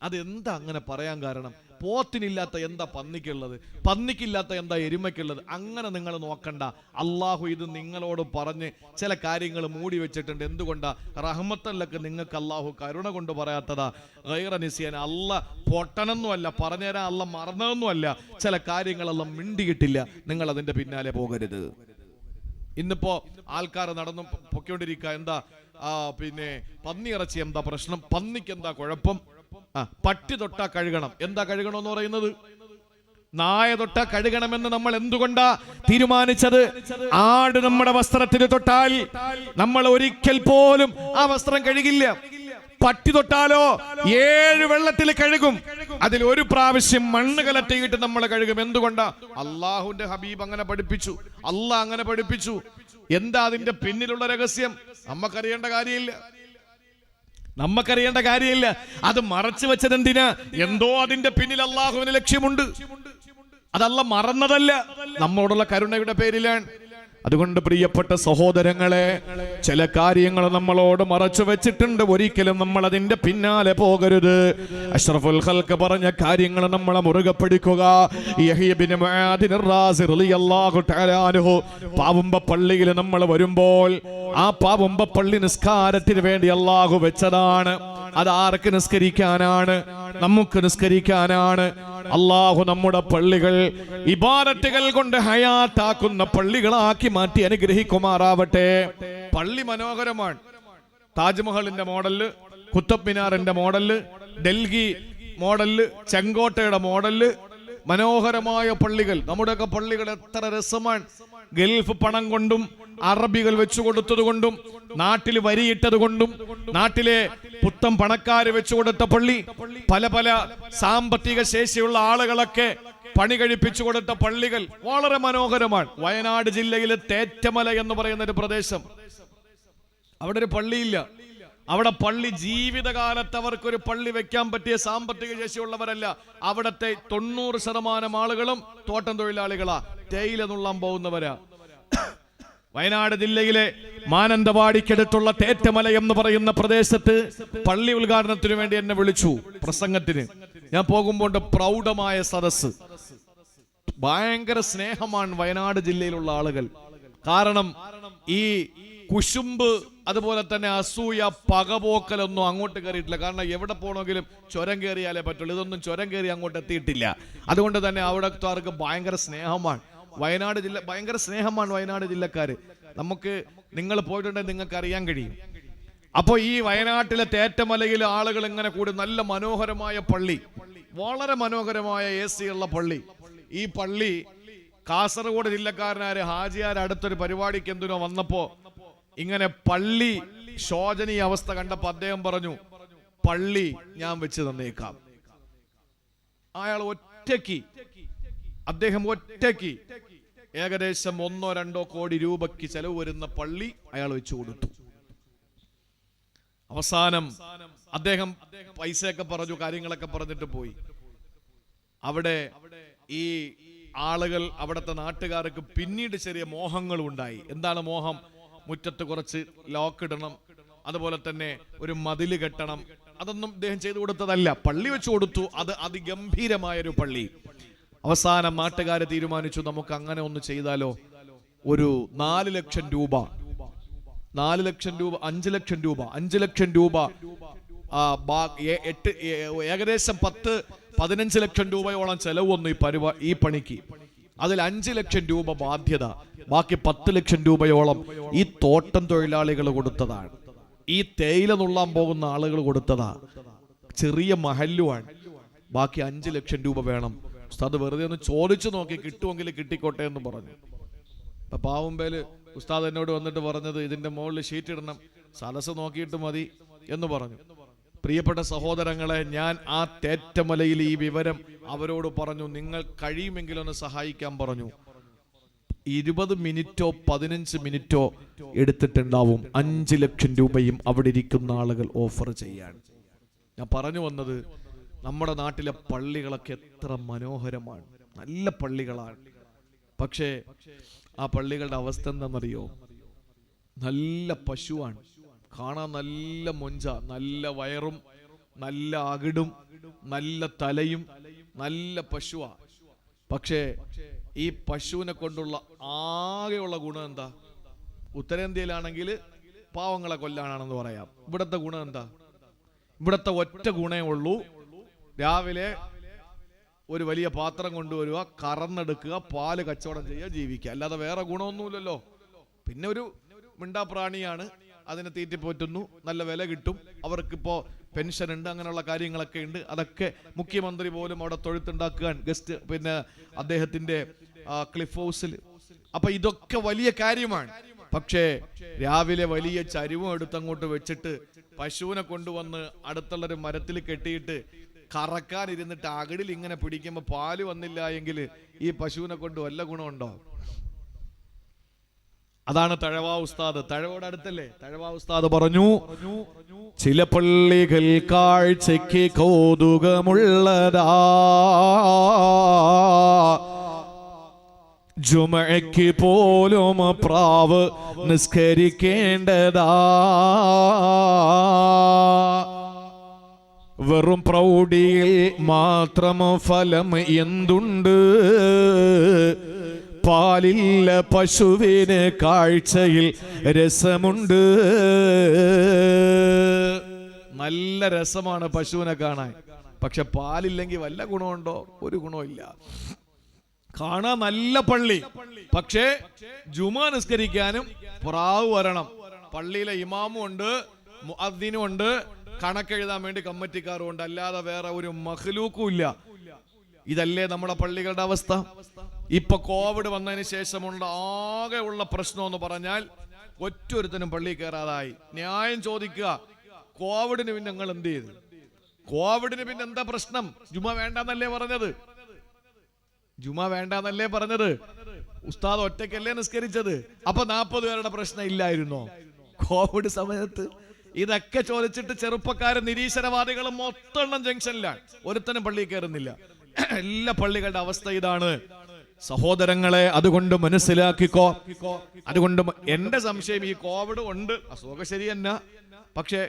അതെന്താ അങ്ങനെ പറയാൻ കാരണം? പോത്തിനില്ലാത്ത എന്താ പന്നിക്കുള്ളത്? പന്നിക്കില്ലാത്ത എന്താ എരുമയ്ക്കുള്ളത്? അങ്ങനെ നിങ്ങൾ നോക്കണ്ട. അള്ളാഹു ഇത് നിങ്ങളോട് പറഞ്ഞ് ചില കാര്യങ്ങൾ മൂടി വെച്ചിട്ടുണ്ട്. എന്തുകൊണ്ടാ? റഹ്മത്തല്ലക്ക് നിങ്ങൾക്ക് അള്ളാഹു കരുണ കൊണ്ട് പറയാത്തതാ. ഗൈറ നിസിയാൻ, അല്ലാഹ് പൊട്ടനൊന്നുമല്ല, പറഞ്ഞുതരാൻ അല്ലാഹ് മറന്നതൊന്നുമല്ല. ചില കാര്യങ്ങളെല്ലാം മിണ്ടിയിട്ടില്ല, നിങ്ങൾ അതിന്റെ പിന്നാലെ പോകരുത്. ഇന്നിപ്പോ ആൾക്കാർ നടന്നു പൊയ്ക്കൊണ്ടിരിക്കുക, എന്താ പിന്നെ പന്നി ഇറച്ചി എന്താ പ്രശ്നം, പന്നിക്ക് എന്താ കുഴപ്പം? പട്ടി തൊട്ടാ കഴുകണം. എന്താ കഴുകണമെന്ന് പറയുന്നത്? നായ തൊട്ടാ കഴുകണമെന്ന് നമ്മൾ എന്തുകൊണ്ടാ തീരുമാനിച്ചത്? ആട് നമ്മുടെ വസ്ത്രത്തിൽ തൊട്ടാൽ നമ്മൾ ഒരിക്കൽ പോലും ആ വസ്ത്രം കഴുകില്ല. പട്ടി തൊട്ടാലോ 7 വെള്ളത്തിൽ കഴുകും. അതിൽ ഒരു പ്രാവശ്യം മണ്ണ് കലറ്റിയിട്ട് നമ്മൾ കഴുകും. എന്തുകൊണ്ടാ? അള്ളാഹുവിന്റെ ഹബീബ് അങ്ങനെ പഠിപ്പിച്ചു, അള്ളാഹ് അങ്ങനെ പഠിപ്പിച്ചു. എന്താ അതിന്റെ പിന്നിലുള്ള രഹസ്യം? നമുക്കറിയേണ്ട കാര്യമില്ല. അത് മറച്ചു വെച്ചത് എന്തിനാ? എന്തോ അതിന്റെ പിന്നിൽ അള്ളാഹുവിന് ലക്ഷ്യമുണ്ട്. അതല്ല മറന്നതല്ല, നമ്മോടുള്ള കരുണയുടെ പേരിലാണ്. അതുകൊണ്ട് പ്രിയപ്പെട്ട സഹോദരങ്ങളെ, ചില കാര്യങ്ങൾ നമ്മളോട് മറച്ചു വെച്ചിട്ടുണ്ട്. ഒരിക്കലും നമ്മൾ അതിന്റെ പിന്നാലെ പോകരുത്. അഷ്റഫുൽ ഖൽഖ് പറഞ്ഞ കാര്യങ്ങൾ നമ്മളെ മുറുകെ പിടിക്കുക. യഹ്യ ഇബ്നു മുആദ് റാസി റളിയല്ലാഹു തആല അൻഹു പാവുമ്പ പള്ളിയിൽ നമ്മൾ വരുമ്പോൾ, ആ പാവുമ്പ പള്ളി നിസ്കാരത്തിന് വേണ്ടി അല്ലാഹു വെച്ചതാണ്. അത് ആർക്ക് നിസ്കരിക്കാനാണ്? നമുക്ക് നിസ്കരിക്കാനാണ്. അള്ളാഹു നമ്മുടെ പള്ളികൾ ഇബാദത്തുകൾ കൊണ്ട് ഹയാത്താക്കുന്ന പള്ളികളാക്കി മാറ്റി അനുഗ്രഹിക്കുമാറാവട്ടെ. പള്ളി മനോഹരമാണ്. താജ്മഹലിന്റെ മോഡല്, കുത്തബ് മിനാറിന്റെ മോഡല്, ഡൽഹി മോഡല്, ചെങ്കോട്ടയുടെ മോഡല്, മനോഹരമായ പള്ളികൾ. നമ്മുടെയൊക്കെ പള്ളികൾ എത്ര രസമാണ്. ഗൾഫ് പണം കൊണ്ടും അറബികൾ വെച്ചു കൊടുത്തത് കൊണ്ടും നാട്ടിൽ വരിയിട്ടത് കൊണ്ടും നാട്ടിലെ പുത്തൻ പണക്കാര് വെച്ചു കൊടുത്ത പള്ളി, പല പല സാമ്പത്തിക ശേഷിയുള്ള ആളുകളൊക്കെ പണി കഴിപ്പിച്ചു കൊടുത്ത പള്ളികൾ വളരെ മനോഹരമാണ്. വയനാട് ജില്ലയിലെ തേറ്റമല എന്ന് പറയുന്ന ഒരു പ്രദേശം, അവിടെ ഒരു പള്ളിയില്ല. അവിടെ പള്ളി ജീവിതകാലത്ത് അവർക്കൊരു പള്ളി വെക്കാൻ പറ്റിയ സാമ്പത്തിക ശേഷിയുള്ളവരല്ല. അവിടത്തെ 90% ആളുകളും തോട്ടം തൊഴിലാളികളാ, തേയില നുള്ളാൻ പോകുന്നവരാ. വയനാട് ജില്ലയിലെ മാനന്തവാടിക്കടുത്തുള്ള തേറ്റമല എന്ന് പറയുന്ന പ്രദേശത്ത് പള്ളി ഉദ്ഘാടനത്തിന് വേണ്ടി എന്നെ വിളിച്ചു പ്രസംഗത്തിന്. ഞാൻ പോകുമ്പോൾ പ്രൗഢമായ സദസ്സ്. ഭയങ്കര സ്നേഹമാണ് വയനാട് ജില്ലയിലുള്ള ആളുകൾ. കാരണം ഈ കുശുമ്പ്, അതുപോലെ തന്നെ അസൂയ, പകപോക്കലൊന്നും അങ്ങോട്ട് കയറിയിട്ടില്ല. കാരണം എവിടെ പോകണമെങ്കിലും ചുരം കയറിയാലേ പറ്റുള്ളൂ. ഇതൊന്നും ചുരം കയറി അങ്ങോട്ട് എത്തിയിട്ടില്ല. അതുകൊണ്ട് തന്നെ അവിടത്തെ ഭയങ്കര സ്നേഹമാണ് വയനാട് ജില്ല. ഭയങ്കര സ്നേഹമാണ് വയനാട് ജില്ലക്കാര്. നമുക്ക്, നിങ്ങൾ പോയിട്ടുണ്ടെങ്കിൽ നിങ്ങൾക്ക് അറിയാൻ കഴിയും. അപ്പോൾ ഈ വയനാട്ടിലെ തേറ്റമലയിലെ ആളുകൾ ഇങ്ങനെ കൂടി നല്ല മനോഹരമായ പള്ളി, വളരെ മനോഹരമായ AC ഉള്ള പള്ളി. ഈ പള്ളി കാസർഗോഡ് ജില്ലക്കാരനായ ഹാജിയാർ അടുത്തൊരു പരിപാടിക്ക് എന്തിനോ വന്നപ്പോ ഇങ്ങനെ പള്ളി ശോചനീയ അവസ്ഥ കണ്ടപ്പോ അദ്ദേഹം പറഞ്ഞു, പള്ളി ഞാൻ വെച്ച് തന്നേക്കാം. അയാൾ അദ്ദേഹം ഒറ്റയ്ക്ക് ഏകദേശം 1-2 കോടി രൂപയ്ക്ക് ചെലവ് വരുന്ന പള്ളി അയാൾ വെച്ചു കൊടുത്തു. അവസാനം അദ്ദേഹം പൈസയൊക്കെ പറഞ്ഞു, കാര്യങ്ങളൊക്കെ പറഞ്ഞിട്ട് പോയി. അവിടെ ഈ ആളുകൾ, അവിടുത്തെ നാട്ടുകാർക്ക് പിന്നീട് ചെറിയ മോഹങ്ങളും ഉണ്ടായി. എന്താണ് മോഹം? മുറ്റത്ത് കുറച്ച് ലോക്ക് ഇടണം, അതുപോലെ തന്നെ ഒരു മതില് കെട്ടണം. അതൊന്നും അദ്ദേഹം ചെയ്തു കൊടുത്തതല്ല, പള്ളി വെച്ചു കൊടുത്തു. അത് അതിഗംഭീരമായൊരു പള്ളി. അവസാനം നാട്ടുകാരെ തീരുമാനിച്ചു, നമുക്ക് അങ്ങനെ ഒന്ന് ചെയ്താലോ. ഒരു 4 ലക്ഷം രൂപ, 5 ലക്ഷം രൂപ ഏകദേശം 10-15 ലക്ഷം രൂപയോളം ചെലവ് വന്നു ഈ പണിക്ക്. അതിൽ 5 ലക്ഷം രൂപ ബാധ്യത, ബാക്കി 10 ലക്ഷം രൂപയോളം ഈ തോട്ടം തൊഴിലാളികൾ കൊടുത്തതാണ്. ഈ തേയില നുള്ളാൻ പോകുന്ന ആളുകൾ കൊടുത്തതാ. ചെറിയ മഹല്ലുമാണ്. ബാക്കി 5 ലക്ഷം രൂപ വേണം. ഉസ്താദ് വെറുതെ ഒന്ന് ചോദിച്ചു നോക്കി, കിട്ടുമെങ്കിൽ കിട്ടിക്കോട്ടെ എന്ന് പറഞ്ഞു. അപ്പൊ പാവുമ്പേല് ഉസ്താദ് എന്നോട് വന്നിട്ട് പറഞ്ഞത്, ഇതിന്റെ മുകളിൽ ഷീറ്റ് ഇടണം, സദസ് നോക്കിയിട്ട് മതി എന്ന് പറഞ്ഞു. പ്രിയപ്പെട്ട സഹോദരങ്ങളെ, ഞാൻ ആ തേറ്റമലയിൽ ഈ വിവരം അവരോട് പറഞ്ഞു. നിങ്ങൾ കഴിയുമെങ്കിലൊന്ന് സഹായിക്കാൻ പറഞ്ഞു. 20 മിനിറ്റോ 15 മിനിറ്റോ എടുത്തിട്ടുണ്ടാവും 5 ലക്ഷം രൂപയും അവിടെ ഇരിക്കുന്ന ആളുകൾ ഓഫർ ചെയ്യാൻ. ഞാൻ പറഞ്ഞു വന്നത്, നമ്മുടെ നാട്ടിലെ പള്ളികളൊക്കെ എത്ര മനോഹരമാണ്, നല്ല പള്ളികളാണ്. പക്ഷേ ആ പള്ളികളുടെ അവസ്ഥ എന്താണെന്നറിയോ? നല്ല പശുവാണ്, കാണാൻ നല്ല മൊഞ്ച, നല്ല വയറും നല്ല അകിടും നല്ല തലയും നല്ല പശുവാ. പക്ഷേ ഈ പശുവിനെ കൊണ്ടുള്ള ആകെയുള്ള ഗുണം എന്താ? ഉത്തരേന്ത്യയിലാണെങ്കിൽ പാവങ്ങളെ കൊല്ലാനാണെന്ന് പറയാം. ഇവിടത്തെ ഗുണം എന്താ? ഇവിടത്തെ ഒറ്റ ഗുണേ ഉള്ളൂ, രാവിലെ ഒരു വലിയ പാത്രം കൊണ്ടുവരിക, കറന്നെടുക്കുക, പാല് കച്ചവടം ചെയ്യുക, ജീവിക്കുക. അല്ലാതെ വേറെ ഗുണമൊന്നുമില്ലല്ലോ. പിന്നെ ഒരു മിണ്ടാപ്രാണിയാണ്, അതിനെ തീറ്റിപ്പോറ്റുന്നു, നല്ല വില കിട്ടും, അവർക്കിപ്പോ പെൻഷൻ ഉണ്ട്, അങ്ങനെയുള്ള കാര്യങ്ങളൊക്കെ ഉണ്ട്. അതൊക്കെ മുഖ്യമന്ത്രി പോലും അവിടെ തൊഴുത്തുണ്ടാക്കാൻ ഗസ്റ്റ്, പിന്നെ അദ്ദേഹത്തിന്റെ ക്ലിഫ് ഹൗസിൽ. അപ്പൊ ഇതൊക്കെ വലിയ കാര്യമാണ്. പക്ഷേ രാവിലെ വലിയ ചരിവും എടുത്തങ്ങോട്ട് വെച്ചിട്ട് പശുവിനെ കൊണ്ടുവന്ന് അടുത്തുള്ളൊരു മരത്തിൽ കെട്ടിയിട്ട് കറക്കാനിരുന്നിട്ട് അകിടിൽ ഇങ്ങനെ പിടിക്കുമ്പോ പാല് വന്നില്ല എങ്കിൽ ഈ പശുവിനെ കൊണ്ട് വല്ല ഗുണമുണ്ടോ? അതാണ് തഴവ ഉസ്താദ്. തഴവോട് അടുത്തല്ലേ? തഴവ ഉസ്താദ് പറഞ്ഞു, ചില പള്ളികൾ കാഴ്ചയ്ക്ക് കൗതുകമുള്ളതാ, ജുമഅയ്ക്ക് പോലും പ്രാവ് നിസ്കരിക്കേണ്ടതാ, വെറും പ്രൗഢിയിൽ മാത്രം ഫലം എന്തുണ്ട്, പാലില്ല പശുവിന് കാഴ്ചയിൽ രസമുണ്ട്. നല്ല രസമാണ് പശുവിനെ കാണാൻ. പക്ഷെ പാലില്ലെങ്കിൽ വല്ല ഗുണമുണ്ടോ? ഒരു ഗുണമില്ല. കാണാൻ നല്ല പള്ളി, പക്ഷേ ജുമാ നിസ്കരിക്കാനും പ്രാവ് വരണം. പള്ളിയിലെ ഇമാമും ഉണ്ട്, മുഅദ്ദിനും ഉണ്ട്, കണക്കെഴുതാൻ വേണ്ടി കമ്മിറ്റിക്കാരും ഉണ്ട്. അല്ലാതെ വേറെ ഒരു മഖ്ലൂക്കും ഇല്ല. ഇതല്ലേ നമ്മുടെ പള്ളികളുടെ അവസ്ഥ? ഇപ്പൊ കോവിഡ് വന്നതിന് ശേഷമുള്ള ആകെ ഉള്ള പ്രശ്നം എന്ന് പറഞ്ഞാൽ ഒറ്റൊരുത്തനും പള്ളി കയറാതായി. ന്യായം ചോദിക്കുക, കോവിഡിന് പിന്നെ നിങ്ങൾ എന്ത് ചെയ്തു? കോവിഡിന് പിന്നെ എന്താ പ്രശ്നം? ജുമ വേണ്ടെന്നല്ലേ പറഞ്ഞത്? ജുമ വേണ്ടെന്നല്ലേ പറഞ്ഞത്? ഉസ്താദ് ഒറ്റയ്ക്കല്ലേ നിസ്കരിച്ചത്? അപ്പൊ 40 പേരുടെ പ്രശ്നം ഇല്ലായിരുന്നോ കോവിഡ് സമയത്ത്? ഇതൊക്കെ ചോദിച്ചിട്ട് ചെറുപ്പക്കാരും നിരീശ്വരവാദികളും മൊത്തം ജംഗ്ഷനിലാണ്. ഒരുത്തനും പള്ളി കയറുന്നില്ല. എല്ലാ പള്ളികളുടെ അവസ്ഥ ഇതാണ് സഹോദരങ്ങളെ. അതുകൊണ്ട് മനസ്സിലാക്കിക്കോ. അതുകൊണ്ട് എന്റെ സംശയം, ഈ കോവിഡ് ഉണ്ട്, അസുഖം ശരി തന്നെ, പക്ഷേ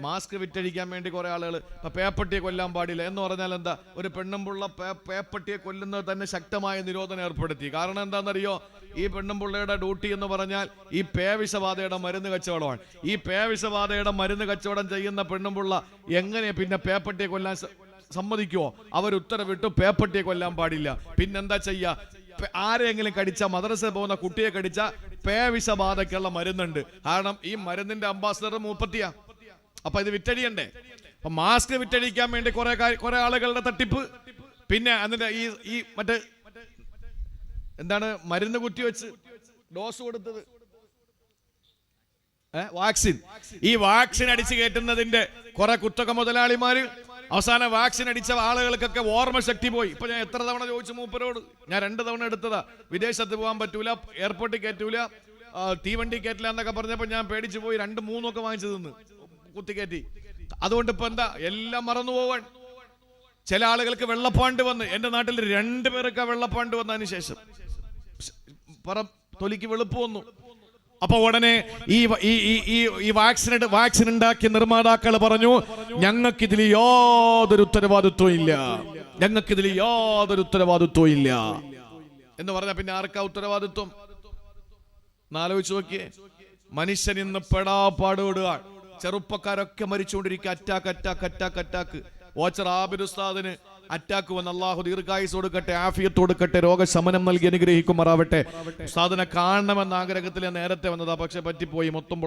മാസ്ക് വിറ്റഴിക്കാൻ വേണ്ടി കുറെ ആളുകൾ ഇപ്പൊ പേപ്പട്ടിയെ കൊല്ലാൻ പാടില്ല എന്ന് പറഞ്ഞാൽ എന്താ? ഒരു പെണ്ണുമ്പുള്ള പേപ്പട്ടിയെ കൊല്ലുന്നത് തന്നെ ശക്തമായ നിരോധനം ഏർപ്പെടുത്തി. കാരണം എന്താണെന്നറിയോ? ഈ പെണ്ണുമ്പുള്ളയുടെ ഡ്യൂട്ടി എന്ന് പറഞ്ഞാൽ ഈ പേവിഷബാധയുടെ മരുന്ന് കച്ചവടമാണ്. ഈ പേവിഷബാധയുടെ മരുന്ന് കച്ചവടം ചെയ്യുന്ന പെണ്ണുമ്പുള്ള എങ്ങനെ പിന്നെ പേപ്പട്ടിയെ കൊല്ലാൻ സമ്മതിക്കുവോ? അവർ ഉത്തരവിട്ടു പേപ്പട്ടിയെ കൊല്ലാൻ പാടില്ല. പിന്നെന്താ ചെയ്യാ? ആരെങ്കിലും കടിച്ച, മദ്രസ പോകുന്ന കുട്ടിയെ കടിച്ച പേവിഷബാധയ്ക്കുള്ള മരുന്നുണ്ട്. കാരണം ഈ മരുന്നിന്റെ അംബാസഡർ മൂപ്പത്തിയാ. അപ്പൊ ഇത് വിറ്റഴിയണ്ടേ? അപ്പൊ മാസ്ക് വിറ്റഴിക്കാൻ വേണ്ടി കുറെ ആളുകളുടെ തട്ടിപ്പ്. പിന്നെ അതിന്റെ ഈ മറ്റേ എന്താണ് മരുന്ന് കുത്തി വെച്ച് ഡോസ് കൊടുത്തത്, വാക്സിൻ. ഈ വാക്സിൻ അടിച്ചു കയറ്റുന്നതിന്റെ കുറെ കുത്തക മുതലാളിമാര് അവസാനം വാക്സിൻ അടിച്ച ആളുകൾക്കൊക്കെ ഓർമ്മശക്തി പോയി. ഇപ്പൊ ഞാൻ എത്ര തവണ ചോദിച്ചു മൂപ്പരോട്, ഞാൻ 2 തവണ എടുത്തതാ. വിദേശത്ത് പോകാൻ പറ്റൂല, എയർപോർട്ടിൽ കയറ്റൂല, തീവണ്ടി കയറ്റില്ല എന്നൊക്കെ പറഞ്ഞപ്പോ ഞാൻ പേടിച്ചു പോയി. 2-3 ഒക്കെ വാങ്ങിച്ചു നിന്ന് കുത്തിക്കയറ്റി. അതുകൊണ്ട് ഇപ്പൊ എന്താ, എല്ലാം മറന്നു പോവാൻ. ചില ആളുകൾക്ക് വെള്ളപ്പാണ്ട് വന്ന്, എന്റെ നാട്ടിൽ 2 പേർക്ക് വെള്ളപ്പാണ്ട് വന്നതിന് ശേഷം തൊലിക്ക് വെളുപ്പ് വന്നു. അപ്പൊ ഉടനെ ഈ വാക്സിൻ ഉണ്ടാക്കിയ നിർമ്മാതാക്കൾ പറഞ്ഞു, ഞങ്ങൾക്കിതിൽ യാതൊരു ഉത്തരവാദിത്വം ഇല്ല, ഞങ്ങൾക്കിതിൽ യാതൊരു ഉത്തരവാദിത്വം ഇല്ല എന്ന് പറഞ്ഞ പിന്നെ ആർക്കാ ഉത്തരവാദിത്വം? എന്നാലോചിച്ച് നോക്കിയേ. മനുഷ്യൻ ഇന്ന് പെടാപ്പാടുവിടുക. ചെറുപ്പക്കാരൊക്കെ മരിച്ചുകൊണ്ടിരിക്കുക. അറ്റാക്ക്. ഓച്ചർ ആബിദ് ഉസ്താദിന് അറ്റാക്ക് വന്ന് അള്ളാഹു ദീർഘായുസ് കൊടുക്കട്ടെ, ആഫിയത്ത് കൊടുക്കട്ടെ, രോഗശമനം നൽകി അനുഗ്രഹിക്കുമാറാവട്ടെ. ഉസ്താദിനെ കാണണമെന്ന ആഗ്രഹത്തിൽ നേരത്തെ വന്നതാ, പക്ഷെ പറ്റിപ്പോയി. മൊത്തം